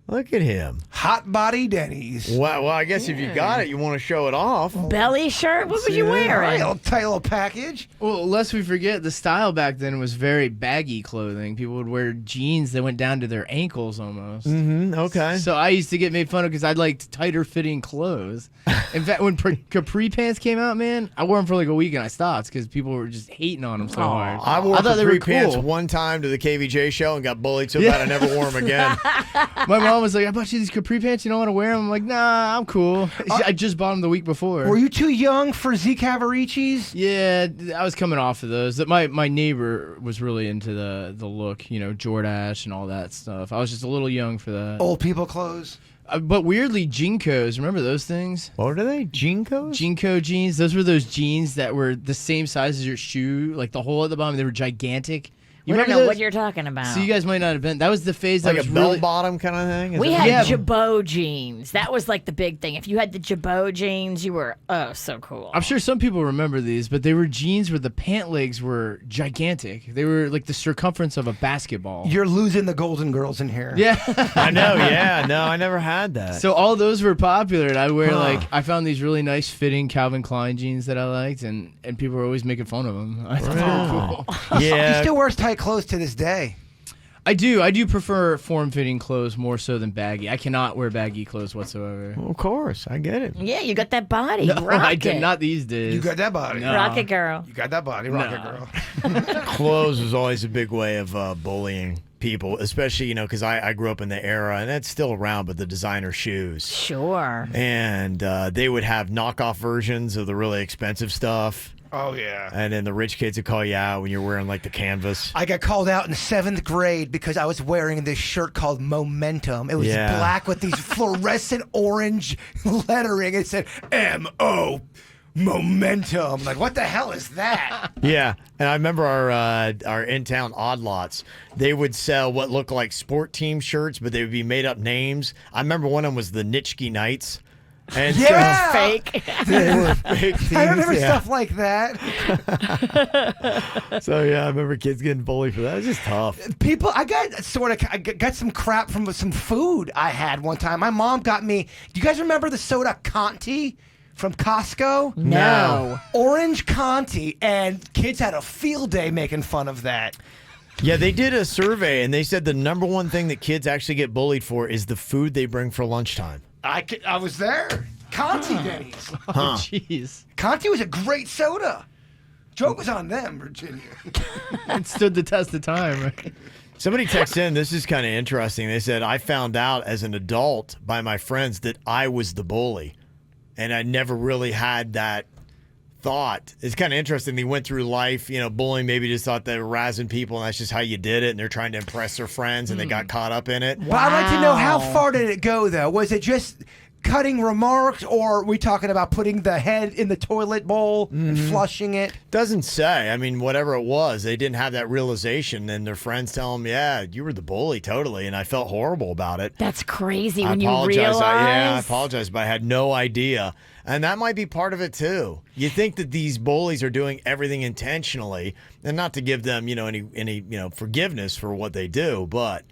Look at him. Hot body Denny's. Well, I guess if you got it, you want to show it off. Belly shirt? What was you wearing? Tight little package. Well, lest we forget, the style back then was very baggy clothing. People would wear jeans that went down to their ankles almost. Okay. So I used to get made fun of because I liked tighter fitting clothes. In fact, when capri pants came out, man, I wore them for like a week and I stopped because people were just hating on them so hard. I wore thought they were capri pants cool. one time to the KVJ show and got bullied so bad I never wore them again. My mom was like, I bought you these capri pants. You don't want to wear them? I'm like, nah, I'm cool. I just bought them the week before. Were you too young for Z Cavaricis? Yeah, I was coming off of those. My neighbor was really into the look, Jordache and all that stuff. I was just a little young for that. Old people clothes. But weirdly, Jinkos, remember those things? What are they? Jinkos? Jinko jeans. Those were those jeans that were the same size as your shoe, like the hole at the bottom. They were gigantic. We don't know what you're talking about. So you guys might not have been. That was the phase Like that was a bell really bottom kind of thing? We had Jabot jeans. That was like the big thing. If you had the Jabot jeans, you were so cool. I'm sure some people remember these, but they were jeans where the pant legs were gigantic. They were like the circumference of a basketball. You're losing the Golden Girls in here. Yeah. I know, yeah. No, I never had that. So all those were popular, and I'd wear I found these really nice fitting Calvin Klein jeans that I liked, and people were always making fun of them. I thought they were cool. He still wears tight clothes to this day. I do prefer form-fitting clothes more so than baggy. I cannot wear baggy clothes whatsoever. Well, of course, I get it. Yeah, you got that body. No, Rock I it. did not these days. You got that body. No. Rocket girl. You got that body, rocket girl. Clothes was always a big way of bullying people, especially, because I grew up in the era, and that's still around, but the designer shoes. Sure. And they would have knockoff versions of the really expensive stuff. Oh, yeah. And then the rich kids would call you out when you're wearing like the canvas. I got called out in 7th grade because I was wearing this shirt called Momentum. It was black with these fluorescent orange lettering. It said M-O, Momentum. Like, what the hell is that? Yeah, and I remember our in-town odd lots. They would sell what looked like sport team shirts, but they would be made up names. I remember one of them was the Nitschke Knights. And Yeah! Fake. they were fake teams. I remember stuff like that. So yeah, I remember kids getting bullied for that. It's just tough. I got some crap from some food I had one time. My mom got me. Do you guys remember the soda Conti from Costco? No. Orange Conti, and kids had a field day making fun of that. Yeah, they did a survey, and they said the number one thing that kids actually get bullied for is the food they bring for lunchtime. I was there. Conti Denny's. Oh, jeez. Conti was a great soda. Joke was on them, Virginia. It stood the test of time, right? Somebody texted in, this is kind of interesting. They said, I found out as an adult by my friends that I was the bully. And I never really had that thought. It's kind of interesting. They went through life, bullying, maybe just thought they were razzing people and that's just how you did it. And they're trying to impress their friends and they got caught up in it. But I'd like to know, how far did it go, though? Was it just cutting remarks, or are we talking about putting the head in the toilet bowl and flushing it? Doesn't say. I mean, whatever it was, they didn't have that realization. And their friends tell them, yeah, you were the bully, totally. And I felt horrible about it. That's crazy I when you apologize. realize. I apologize, but I had no idea. And that might be part of it, too. You think that these bullies are doing everything intentionally, and not to give them, any forgiveness for what they do, but,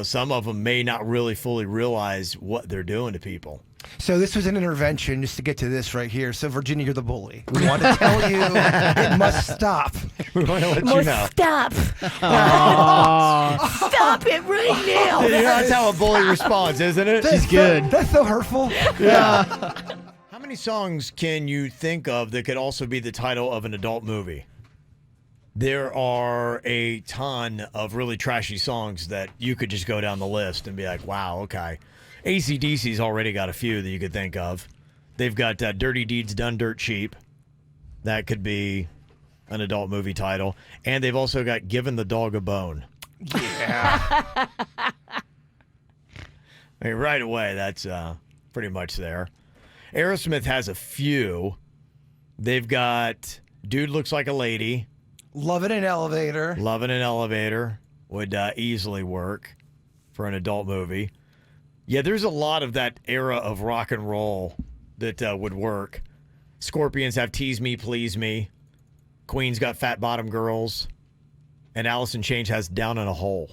some of them may not really fully realize what they're doing to people. So this was an intervention just to get to this right here. So, Virginia, you're the bully. We want to tell you it must stop. We want to let you Must know. stop. Stop it right now. That's how a bully responds, isn't it? She's good. That's so hurtful. Yeah. How many songs can you think of that could also be the title of an adult movie? There are a ton of really trashy songs that you could just go down the list and be like, wow, okay. AC/DC's already got a few that you could think of. They've got Dirty Deeds Done Dirt Cheap. That could be an adult movie title. And they've also got Giving the Dog a Bone. Yeah. I mean, right away, that's pretty much there. Aerosmith has a few. They've got Dude Looks Like a Lady. Loving an Elevator. Loving an Elevator would easily work for an adult movie. Yeah, there's a lot of that era of rock and roll that would work. Scorpions have Tease Me, Please Me. Queen's got Fat Bottom Girls. And Alice in Chains has Down in a Hole.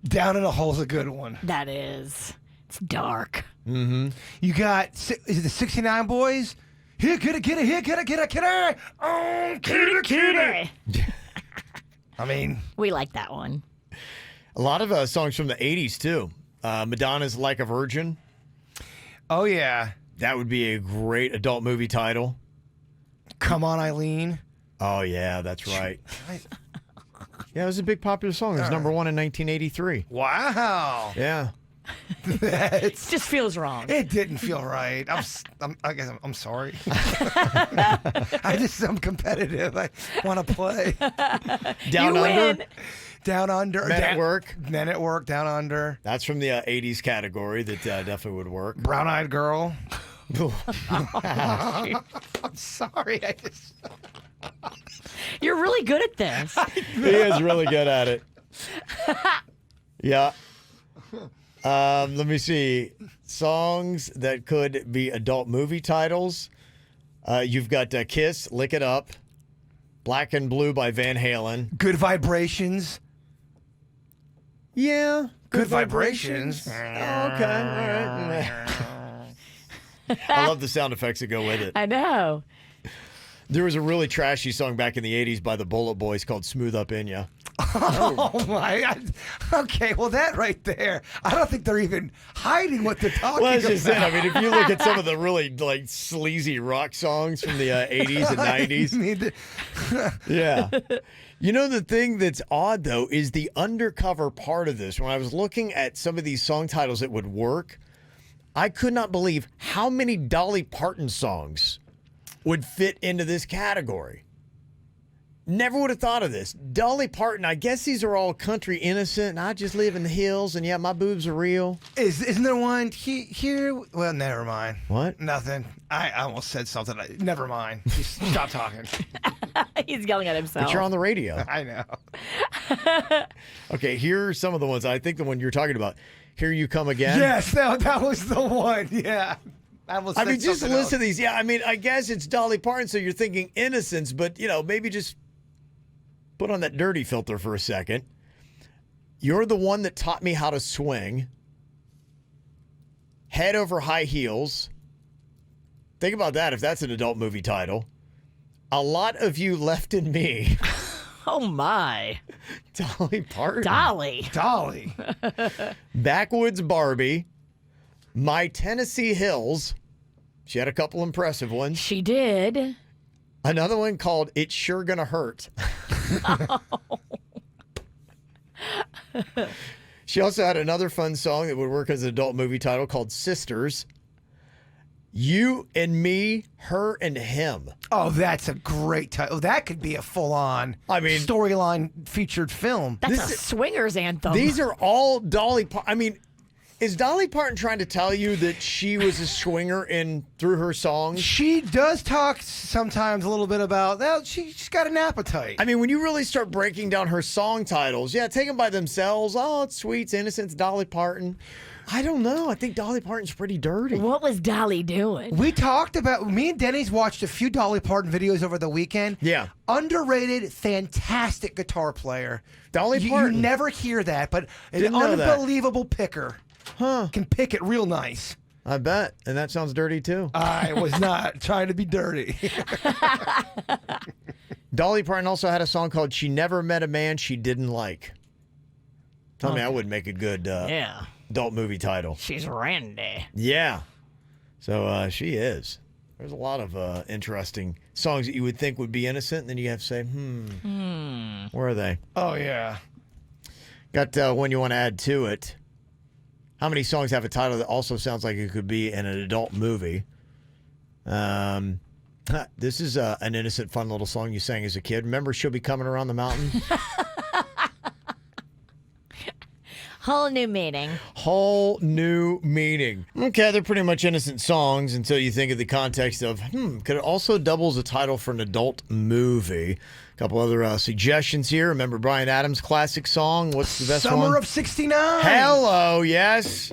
Down in a Hole's a good one. That is. It's dark. You got, is it the 69 Boys? Here, kitty, kitty, here, kitty, kitty, kitty. Oh, kitty, kitty. I mean, We like that one. A lot of songs from the 80s, too. Madonna's Like a Virgin. oh yeah. That would be a great adult movie title. Come on, Eileen. Oh, yeah, that's right. Yeah, it was a big popular song. It was number one in 1983. Wow. Yeah. It just feels wrong. It didn't feel right. I guess I'm sorry. I'm competitive. I want to play. Down You Under. win. Down Under. Men at Work. Men at Work. Down Under. That's from the 80s category that definitely would work. Brown Eyed Girl. I'm sorry. You're really good at this. He is really good at it. Yeah. Let me see. Songs that could be adult movie titles. You've got Kiss, Lick It Up, Black and Blue by Van Halen. Good Vibrations. Yeah. Good Vibrations. Okay. All right. I love the sound effects that go with it. I know. There was a really trashy song back in the 80s by the Bullet Boys called Smooth Up In Ya. Oh my God. Okay, well that right there, I don't think they're even hiding what they're talking Well, that's just it. about. I mean, if you look at some of the really like sleazy rock songs from the 80s and 90s. You mean Yeah. You know, the thing that's odd, though, is the undercover part of this. When I was looking at some of these song titles that would work, I could not believe how many Dolly Parton songs would fit into this category. Never would have thought of this. Dolly Parton, I guess these are all country innocent, and I just live in the hills, and yeah, my boobs are real. Isn't there one here? Well, never mind. What? Nothing. I almost said something. Never mind. Just stop talking. He's yelling at himself. But you're on the radio. I know. Okay, here are some of the ones. I think the one you're talking about. Here You Come Again. Yes, that was the one. Yeah. I mean, just listen to these. Yeah, I mean, I guess it's Dolly Parton, so you're thinking innocence, but, maybe just put on that dirty filter for a second. You're the One That Taught Me How to Swing. Head Over High Heels. Think about that if that's an adult movie title. A Lot of You Left in Me. Oh, my. Dolly Parton. Dolly. Backwoods Barbie. My Tennessee Hills. She had a couple impressive ones. She did. Another one called It's Sure Gonna Hurt. She also had another fun song that would work as an adult movie title called Sisters. You and Me, Her and Him. Oh, that's a great title. That could be a full-on storyline featured film. That's a swingers anthem. These are all Dolly Parton. I mean, is Dolly Parton trying to tell you that she was a swinger through her songs? She does talk sometimes a little bit about that. She's got an appetite. I mean, when you really start breaking down her song titles, yeah, take them by themselves. Oh, it's sweet, it's innocent, it's Dolly Parton. I don't know. I think Dolly Parton's pretty dirty. What was Dolly doing? We talked about, me and Denny's watched a few Dolly Parton videos over the weekend. Yeah. Underrated, fantastic guitar player. Dolly Parton. You never hear that, but an Didn't know that. unbelievable picker. Huh. Can pick it real nice. I bet. And that sounds dirty, too. I was not trying to be dirty. Dolly Parton also had a song called She Never Met a Man She Didn't Like. Tell me, I would make a good adult movie title. She's Randy. Yeah. So she is. There's a lot of interesting songs that you would think would be innocent, and then you have to say, where are they? Oh, yeah. Got one you want to add to it. How many songs have a title that also sounds like it could be in an adult movie? This is an innocent, fun little song you sang as a kid. Remember She'll Be Coming Around the Mountain? Whole new meaning. Whole new meaning. Okay, they're pretty much innocent songs until you think of the context of, could it also double as a title for an adult movie? A couple other suggestions here. Remember Bryan Adams' classic song? What's the best one? Summer of '69. Hello, yes.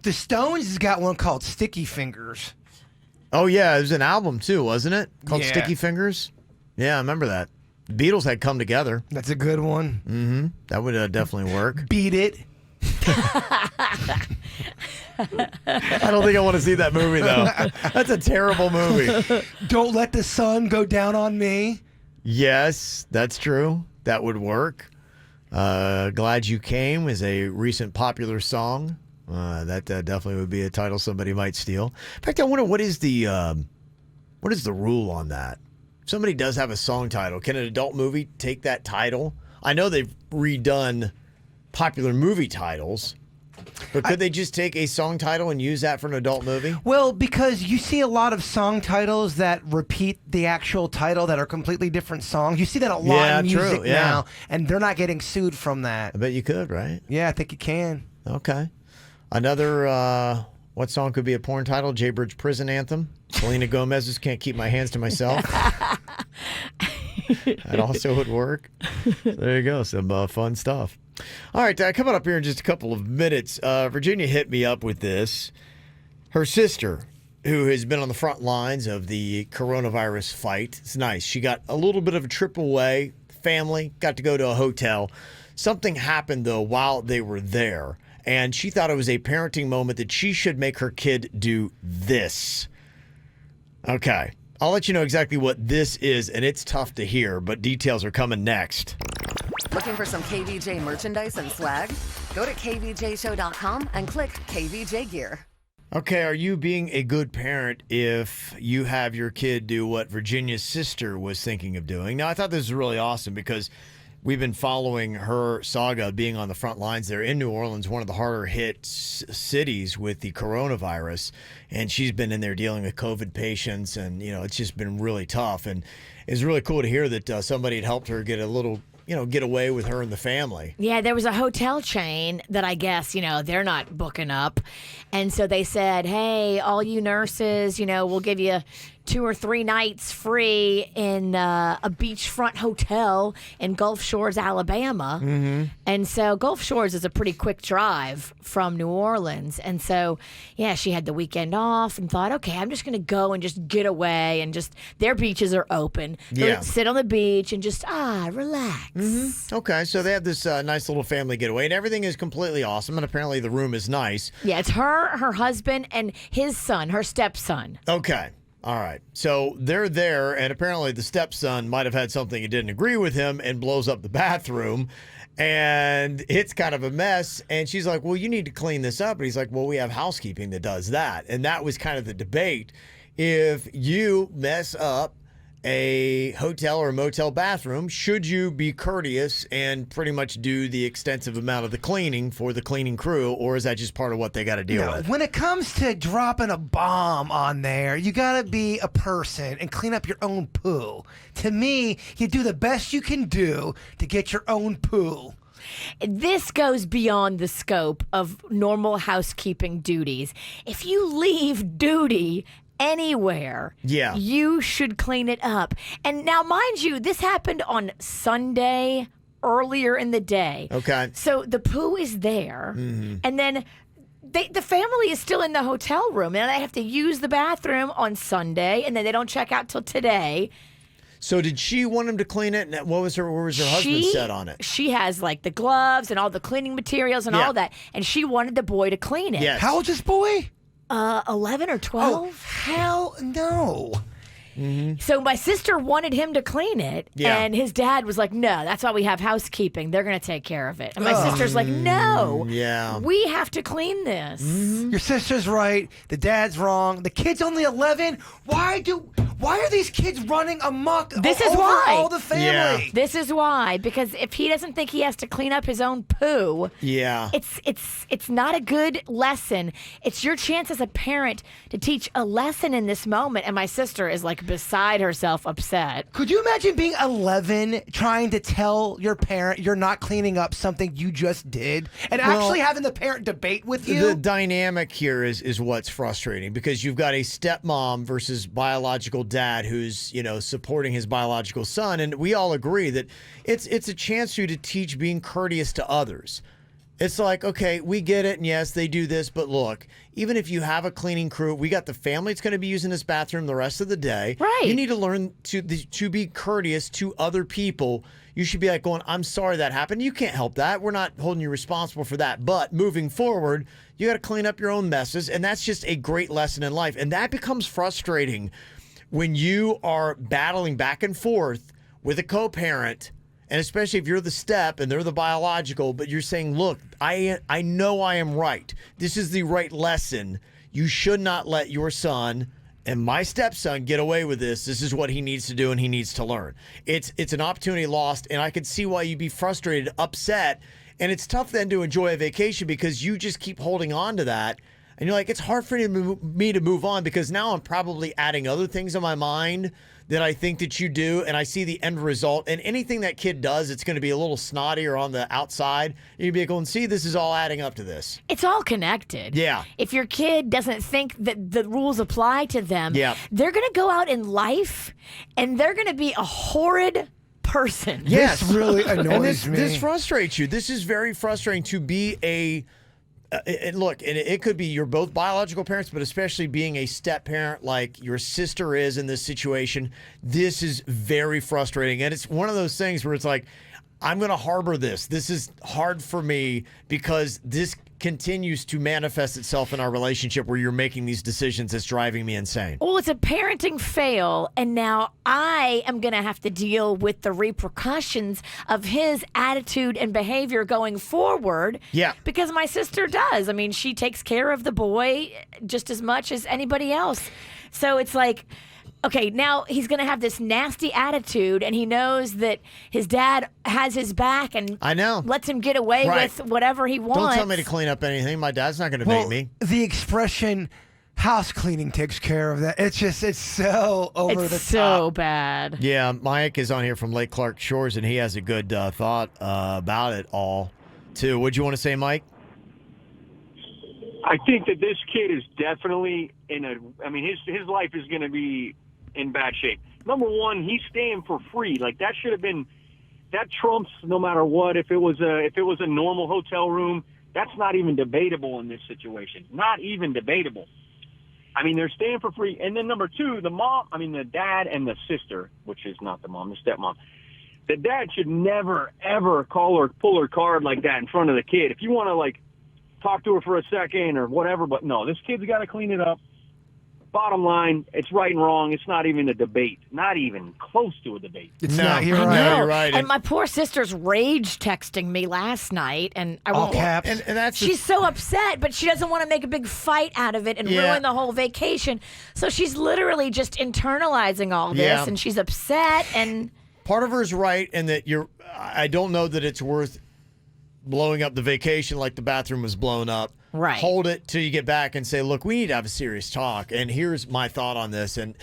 The Stones has got one called Sticky Fingers. Oh, yeah, it was an album too, wasn't it? Called Yeah. Sticky Fingers? Yeah, I remember that. The Beatles had Come Together. That's a good one. Mm-hmm. That would definitely work. Beat It. I don't think I want to see that movie, though. That's a terrible movie. Don't let the sun go down on me. Yes, that's true. That would work. Glad You Came is a recent popular song. That definitely would be a title somebody might steal. In fact, I wonder what is the rule on that? If somebody does have a song title, can an adult movie take that title? I know they've redone popular movie titles, but could they just take a song title and use that for an adult movie? Well, because you see a lot of song titles that repeat the actual title that are completely different songs. You see that a lot in music now, and they're not getting sued from that. I bet you could, right? Yeah, I think you can. Okay. Another, what song could be a porn title? Jay Bridge Prison Anthem. Selena Gomez's Can't Keep My Hands to Myself. That also would work. There you go. Some fun stuff. All right, coming up here in just a couple of minutes, Virginia hit me up with this. Her sister, who has been on the front lines of the coronavirus fight. It's nice. She got a little bit of a trip away. Family got to go to a hotel. Something happened, though, while they were there. And she thought it was a parenting moment that she should make her kid do this. Okay. I'll let you know exactly what this is, and it's tough to hear, but details are coming next. Looking for some KVJ merchandise and swag? Go to kvjshow.com and click KVJ Gear. Okay, are you being a good parent if you have your kid do what Virginia's sister was thinking of doing? Now, I thought this was really awesome because we've been following her saga being on the front lines there in New Orleans, one of the harder hit cities with the coronavirus. And she's been in there dealing with COVID patients, and, you know, it's just been really tough. And it's really cool to hear that somebody had helped her get a little, get away with her and the family. Yeah, there was a hotel chain that I guess, they're not booking up. And so they said, hey, all you nurses, we'll give you 2 or 3 nights free in a beachfront hotel in Gulf Shores, Alabama. Mm-hmm. And so Gulf Shores is a pretty quick drive from New Orleans. And so, yeah, she had the weekend off and thought, okay, I'm just going to go and just get away, and just their beaches are open. Yeah. Sit on the beach and just, relax. Mm-hmm. Okay, so they have this nice little family getaway, and everything is completely awesome, and apparently the room is nice. Yeah, it's her husband, and his son, her stepson. Okay. All right. So they're there, and apparently the stepson might have had something he didn't agree with him and blows up the bathroom, and it's kind of a mess. And she's like, well, you need to clean this up. And he's like, well, we have housekeeping that does that. And that was kind of the debate. If you mess up a hotel or motel bathroom, should you be courteous and pretty much do the extensive amount of the cleaning for the cleaning crew, or is that just part of what they got to deal with? When it comes to dropping a bomb on there, you got to be a person and clean up your own poo. To me, you do the best you can do to get your own poo. This goes beyond the scope of normal housekeeping duties. If you leave duty anywhere, you should clean it up. And now, mind you, this happened on Sunday earlier in the day. Okay. So the poo is there, and then the family is still in the hotel room, and they have to use the bathroom on Sunday, and then they don't check out till today. So did she want him to clean it? And what was her husband set on it? She has like the gloves and all the cleaning materials and all that, and she wanted the boy to clean it. Yes. How old's this boy? 11 or 12. Oh, hell no. Mm-hmm. So my sister wanted him to clean it, and his dad was like, no, that's why we have housekeeping. They're going to take care of it. And my sister's like, no, we have to clean this. Your sister's right. The dad's wrong. The kid's only 11. Why are these kids running amok over all the family? Yeah. This is why, because if he doesn't think he has to clean up his own poo, it's not a good lesson. It's your chance as a parent to teach a lesson in this moment. And my sister is like beside herself upset. Could you imagine being 11 trying to tell your parent you're not cleaning up something you just did, and actually having the parent debate with you? The dynamic here is what's frustrating, because you've got a stepmom versus biological dad who's, supporting his biological son, and we all agree that it's a chance for you to teach being courteous to others. It's like, okay, we get it, and yes, they do this, but look, even if you have a cleaning crew, we got the family that's going to be using this bathroom the rest of the day. Right. You need to learn to be courteous to other people. you should be like going, I'm sorry that happened. You can't help that. We're not holding you responsible for that. But moving forward, you got to clean up your own messes. And that's just a great lesson in life. And that becomes frustrating when you are battling back and forth with a co-parent, and especially if you're the step and they're the biological, but you're saying, look, I know I am right. This is the right lesson. You should not let your son and my stepson get away with this. This is what he needs to do and he needs to learn. It's an opportunity lost, and I could see why you'd be frustrated, upset, and it's tough then to enjoy a vacation because you just keep holding on to that. And you're like, it's hard for me to move on because now I'm probably adding other things in my mind that I think that you do, and I see the end result. And anything that kid does, it's going to be a little snotty or on the outside. You'd be going, see, this is all adding up to this. It's all connected. Yeah. If your kid doesn't think that the rules apply to them, Yeah. they're going to go out in life and they're going to be a horrid person. Yes. This really annoys And me. this frustrates you. This is very frustrating to be a. And look, and it could be you're both biological parents, but especially being a step parent like your sister is in this situation. This is very frustrating. And it's one of those things where it's like, I'm going to harbor this. This is hard for me because this continues to manifest itself in our relationship where you're making these decisions that's driving me insane. Well, it's a parenting fail, and now I am going to have to deal with the repercussions of his attitude and behavior going forward. Yeah. Because my sister does. I mean, she takes care of the boy just as much as anybody else. So it's like, okay, now he's going to have this nasty attitude, and he knows that his dad has his back and I know. lets him get away Right. with whatever he wants. Don't tell me to clean up anything. My dad's not going to make me. The expression house cleaning takes care of that. It's so over It's the so top. bad. Yeah, Mike is on here from Lake Clark Shores, and he has a good thought about it all, too. What'd you want to say, Mike? I think that this kid is definitely his life is going to be in bad shape. Number one, he's staying for free. Like that trumps no matter what. If it was a normal hotel room, that's not even debatable in this situation. Not even debatable. I mean, they're staying for free. And then number two, the dad and the sister, which is not the mom, the stepmom. The dad should never, ever call or pull her card like that in front of the kid. If you want to, talk to her for a second or whatever, but no, this kid's got to clean it up. Bottom line, it's right and wrong. It's not even a debate. Not even close to a debate. It's No, not. You're I right. know. No. you're right. And my poor sister's rage texting me last night, and I All won't. caps. And that's She's so upset, but she doesn't want to make a big fight out of it and Yeah. ruin the whole vacation. So she's literally just internalizing all this, Yeah. and she's upset. And part of her is right, and that I don't know that it's worth blowing up the vacation like the bathroom was blown up. Right. Hold it till you get back and say, look, we need to have a serious talk. And here's my thought on this. And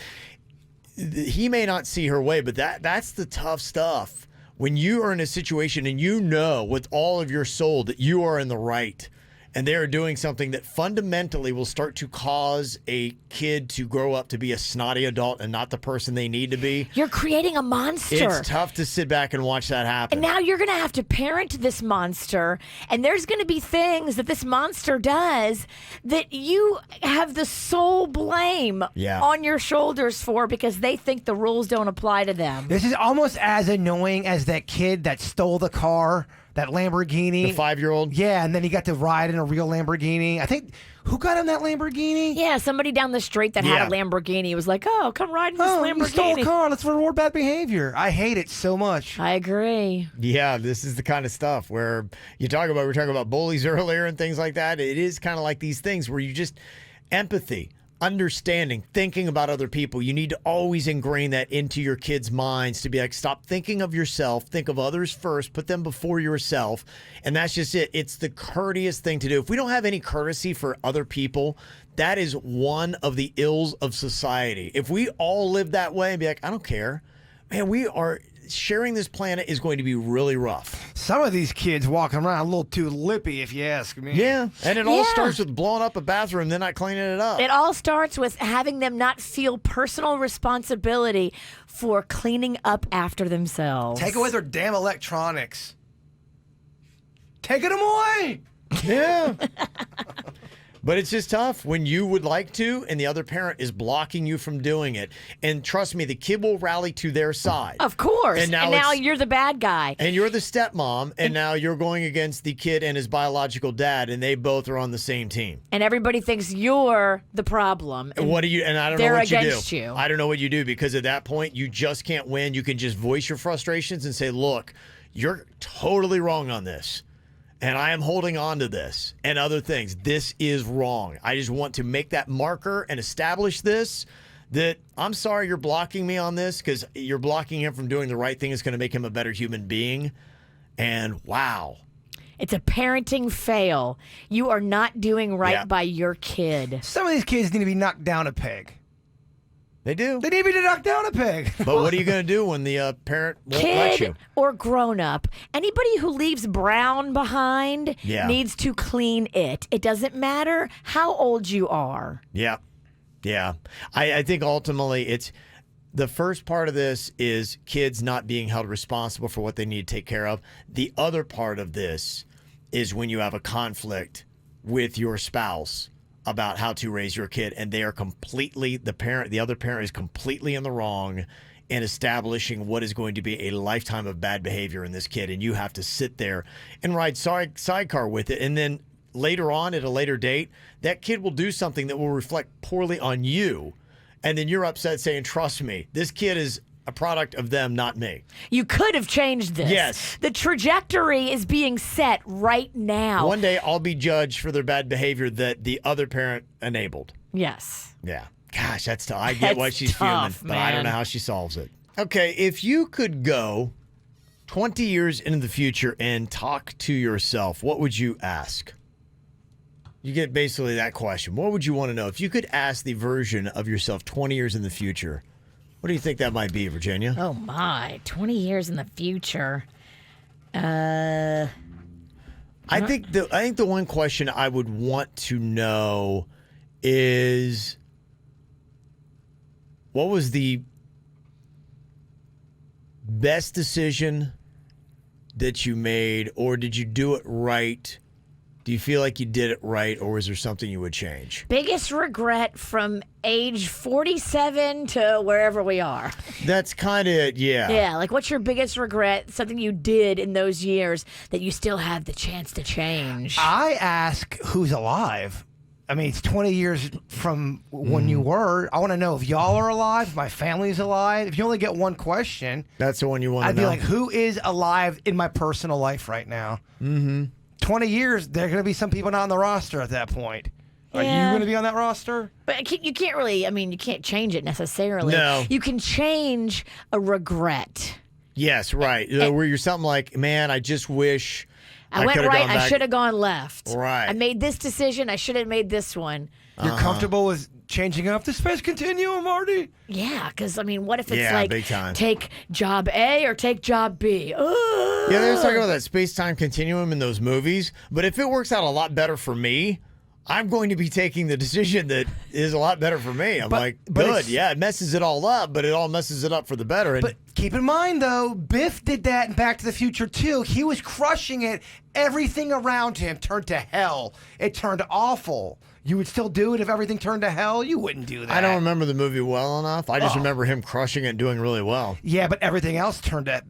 he may not see her way, but that's the tough stuff. When you are in a situation and you know with all of your soul that you are in the right, and they are doing something that fundamentally will start to cause a kid to grow up to be a snotty adult and not the person they need to be. you're creating a monster. It's tough to sit back and watch that happen. And now you're going to have to parent this monster, and there's going to be things that this monster does that you have the sole blame Yeah. on your shoulders for because they think the rules don't apply to them. This is almost as annoying as that kid that stole the car, that Lamborghini. The 5-year-old? Yeah, and then he got to ride in a real Lamborghini. I think, who got in that Lamborghini? Yeah, somebody down the street that had a Lamborghini was like, "Oh, come ride in this Oh, you stole a Lamborghini." car. Let's reward bad behavior. I hate it so much. I agree. Yeah, this is the kind of stuff where we were talking about bullies earlier and things like that. It is kind of like these things where you just empathy, understanding, thinking about other people. You need to always ingrain that into your kids' minds to be like, stop thinking of yourself, think of others first, put them before yourself. And that's just it. It's the courteous thing to do. If we don't have any courtesy for other people, that is one of the ills of society. If we all live that way and be like, I don't care, man, we are sharing this planet is going to be really rough. Some of these kids walking around a little too lippy, if you ask me. Yeah. And it all Yeah. starts with blowing up a bathroom, then not cleaning it up. It all starts with having them not feel personal responsibility for cleaning up after themselves. Take away their damn electronics. Take it away. Yeah. But it's just tough when you would like to and the other parent is blocking you from doing it. And trust me, the kid will rally to their side. Of course. And now you're the bad guy. And you're the stepmom, and now you're going against the kid and his biological dad, and they both are on the same team. And everybody thinks you're the problem. And what do you? And I don't know they're what you do. against you. I don't know what you do, because at that point you just can't win. You can just voice your frustrations and say, "Look, you're totally wrong on this, and I am holding on to this and other things. This is wrong. I just want to make that marker and establish this." That I'm sorry you're blocking me on this, because you're blocking him from doing the right thing. It's going to make him a better human being. And wow. It's a parenting fail. You are not doing right by your kid. Some of these kids need to be knocked down a peg. They do. They need to be knocked down a peg. But what are you going to do when the parent won't let you? Kid or grown up, anybody who leaves brown behind needs to clean it. It doesn't matter how old you are. Yeah. Yeah. I think ultimately it's the first part of this is kids not being held responsible for what they need to take care of. The other part of this is when you have a conflict with your spouse about how to raise your kid, and they are completely, the other parent is completely in the wrong in establishing what is going to be a lifetime of bad behavior in this kid, and you have to sit there and ride sidecar with it. And then later on, at a later date, that kid will do something that will reflect poorly on you, and then you're upset saying, "Trust me, this kid is a product of them, not me." You could have changed this. Yes. The trajectory is being set right now. One day I'll be judged for their bad behavior that the other parent enabled. Yes. Yeah. Gosh, that's tough. I get That's why she's tough, fuming, but I don't know man. how she solves it. Okay, if you could go 20 years into the future and talk to yourself, what would you ask? You get basically that question. What would you want to know? If you could ask the version of yourself 20 years in the future, what do you think that might be, Virginia? Oh my, 20 years in the future. I think the one question I would want to know is, what was the best decision that you made, or did you do it right? Do you feel like you did it right, or was there something you would change? Biggest regret from age 47 to wherever we are. That's kind of, yeah. Yeah, like what's your biggest regret? Something you did in those years that you still have the chance to change. I ask who's alive. I mean, it's 20 years from when you were. I want to know if y'all are alive, if my family's alive. If you only get one question, That's the one you want to I'd know. be like, who is alive in my personal life right now? Mm-hmm. 20 years, there are going to be some people not on the roster at that point. Are you Yeah. going to be on that roster? But you can't really, I mean, you can't change it necessarily. No. You can change a regret. Yes, right. Where you're something like, man, I just wish I went coulda right, gone I back. should have gone left. Right. I made this decision, I should have made this one. You're comfortable with changing up the space continuum, Marty? Yeah, because, I mean, what if it's Yeah, like big time. take job A or take job B? Ugh. Yeah, they was talking about that space-time continuum in those movies. But if it works out a lot better for me, I'm going to be taking the decision that is a lot better for me. I'm But good. it's- Yeah, it messes it all up, but it all messes it up for the better. And But keep in mind, though, Biff did that in Back to the Future, too. He was crushing it. Everything around him turned to hell. It turned awful. You would still do it if everything turned to hell? You wouldn't do that. I don't remember the movie well enough. I just remember him crushing it and doing really well. Yeah, but everything else turned to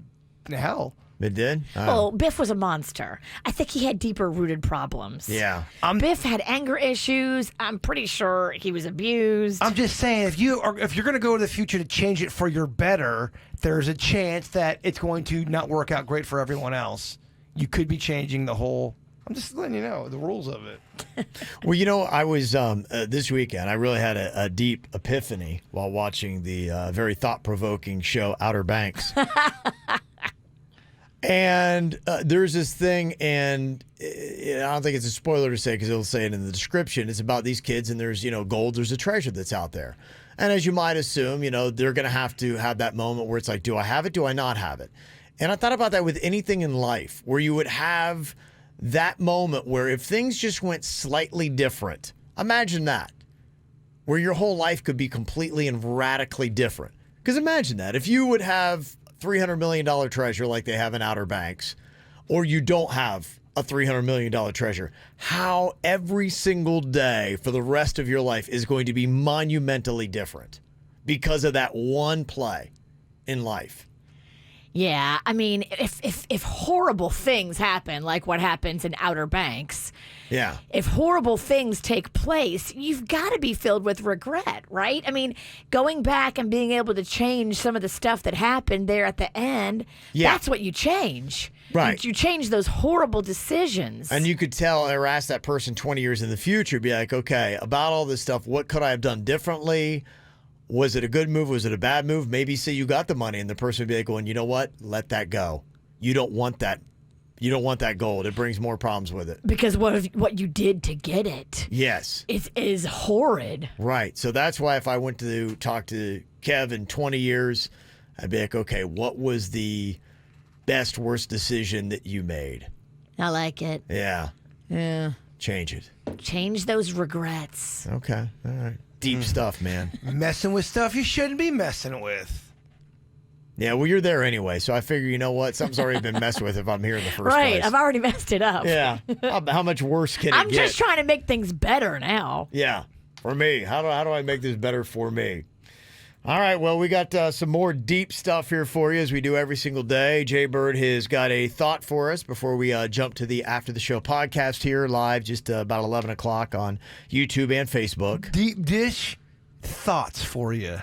hell. It did? Oh, Biff was a monster. I think he had deeper rooted problems. Yeah. Biff had anger issues. I'm pretty sure he was abused. I'm just saying, if you're going to go to the future to change it for your better, there's a chance that it's going to not work out great for everyone else. You could be changing the whole. I'm just letting you know the rules of it. Well, you know, I was this weekend, I really had a deep epiphany while watching the very thought-provoking show Outer Banks. And there's this thing, and I don't think it's a spoiler to say because it'll say it in the description. It's about these kids, and there's, gold, there's a treasure that's out there. And as you might assume, they're going to have that moment where it's like, do I have it? Do I not have it? And I thought about that with anything in life, where you would have that moment where if things just went slightly different, imagine that, where your whole life could be completely and radically different. Because imagine that. If you would have $300 million treasure like they have in Outer Banks, or you don't have a $300 million treasure. How every single day for the rest of your life is going to be monumentally different because of that one play in life. Yeah, I mean, if horrible things happen, like what happens in Outer Banks, Yeah. if horrible things take place, you've got to be filled with regret, right? I mean, going back and being able to change some of the stuff that happened there at the end, that's what you change. Right. You change those horrible decisions. And you could tell or ask that person 20 years in the future, be like, okay, about all this stuff, what could I have done differently? Was it a good move? Was it a bad move? Maybe say you got the money and the person would be like going, you know what? Let that go. You don't want that. You don't want that gold. It brings more problems with it. Because what you did to get it Yes. is horrid. Right. So that's why if I went to talk to Kev in 20 years, I'd be like, okay, what was the best, worst decision that you made? I like it. Yeah. Yeah. Change it. Change those regrets. Okay. All right. Deep stuff, man. Messing with stuff you shouldn't be messing with. Yeah, well, you're there anyway, so I figure, you know what? Something's already been messed with if I'm here in the first Right. place. I've already messed it up. Yeah. How much worse can it I'm get? just trying to make things better now. Yeah, for me. How do I make this better for me? All right, well, we got some more deep stuff here for you as we do every single day. Jay Bird has got a thought for us before we jump to the After the Show podcast here live just about 11 o'clock on YouTube and Facebook. Deep dish thoughts for you.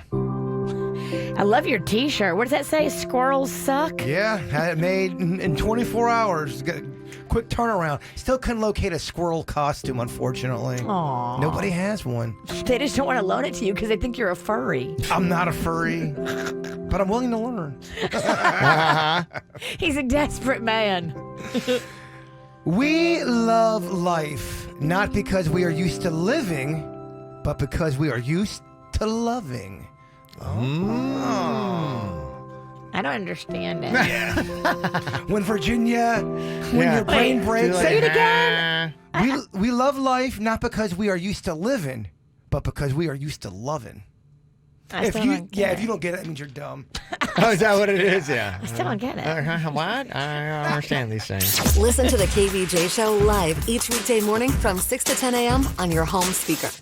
I love your T-shirt. What does that say? Squirrels suck? Yeah, had it made in 24 hours. Got a quick turnaround. Still couldn't locate a squirrel costume, unfortunately. Aww. Nobody has one. They just don't want to loan it to you because they think you're a furry. I'm not a furry, but I'm willing to learn. He's a desperate man. We love life, not because we are used to living, but because we are used to loving. I don't understand it. When Virginia, when your brain Wait, breaks. say it again. We love life not because we are used to living, but because we are used to loving. I still don't get if it. you don't get it, that means you're dumb. Oh, is that what it is? Yeah. I still don't get it. What? I don't understand these things. Listen to the KVJ Show live each weekday morning from 6 to 10 a.m. on your home speaker.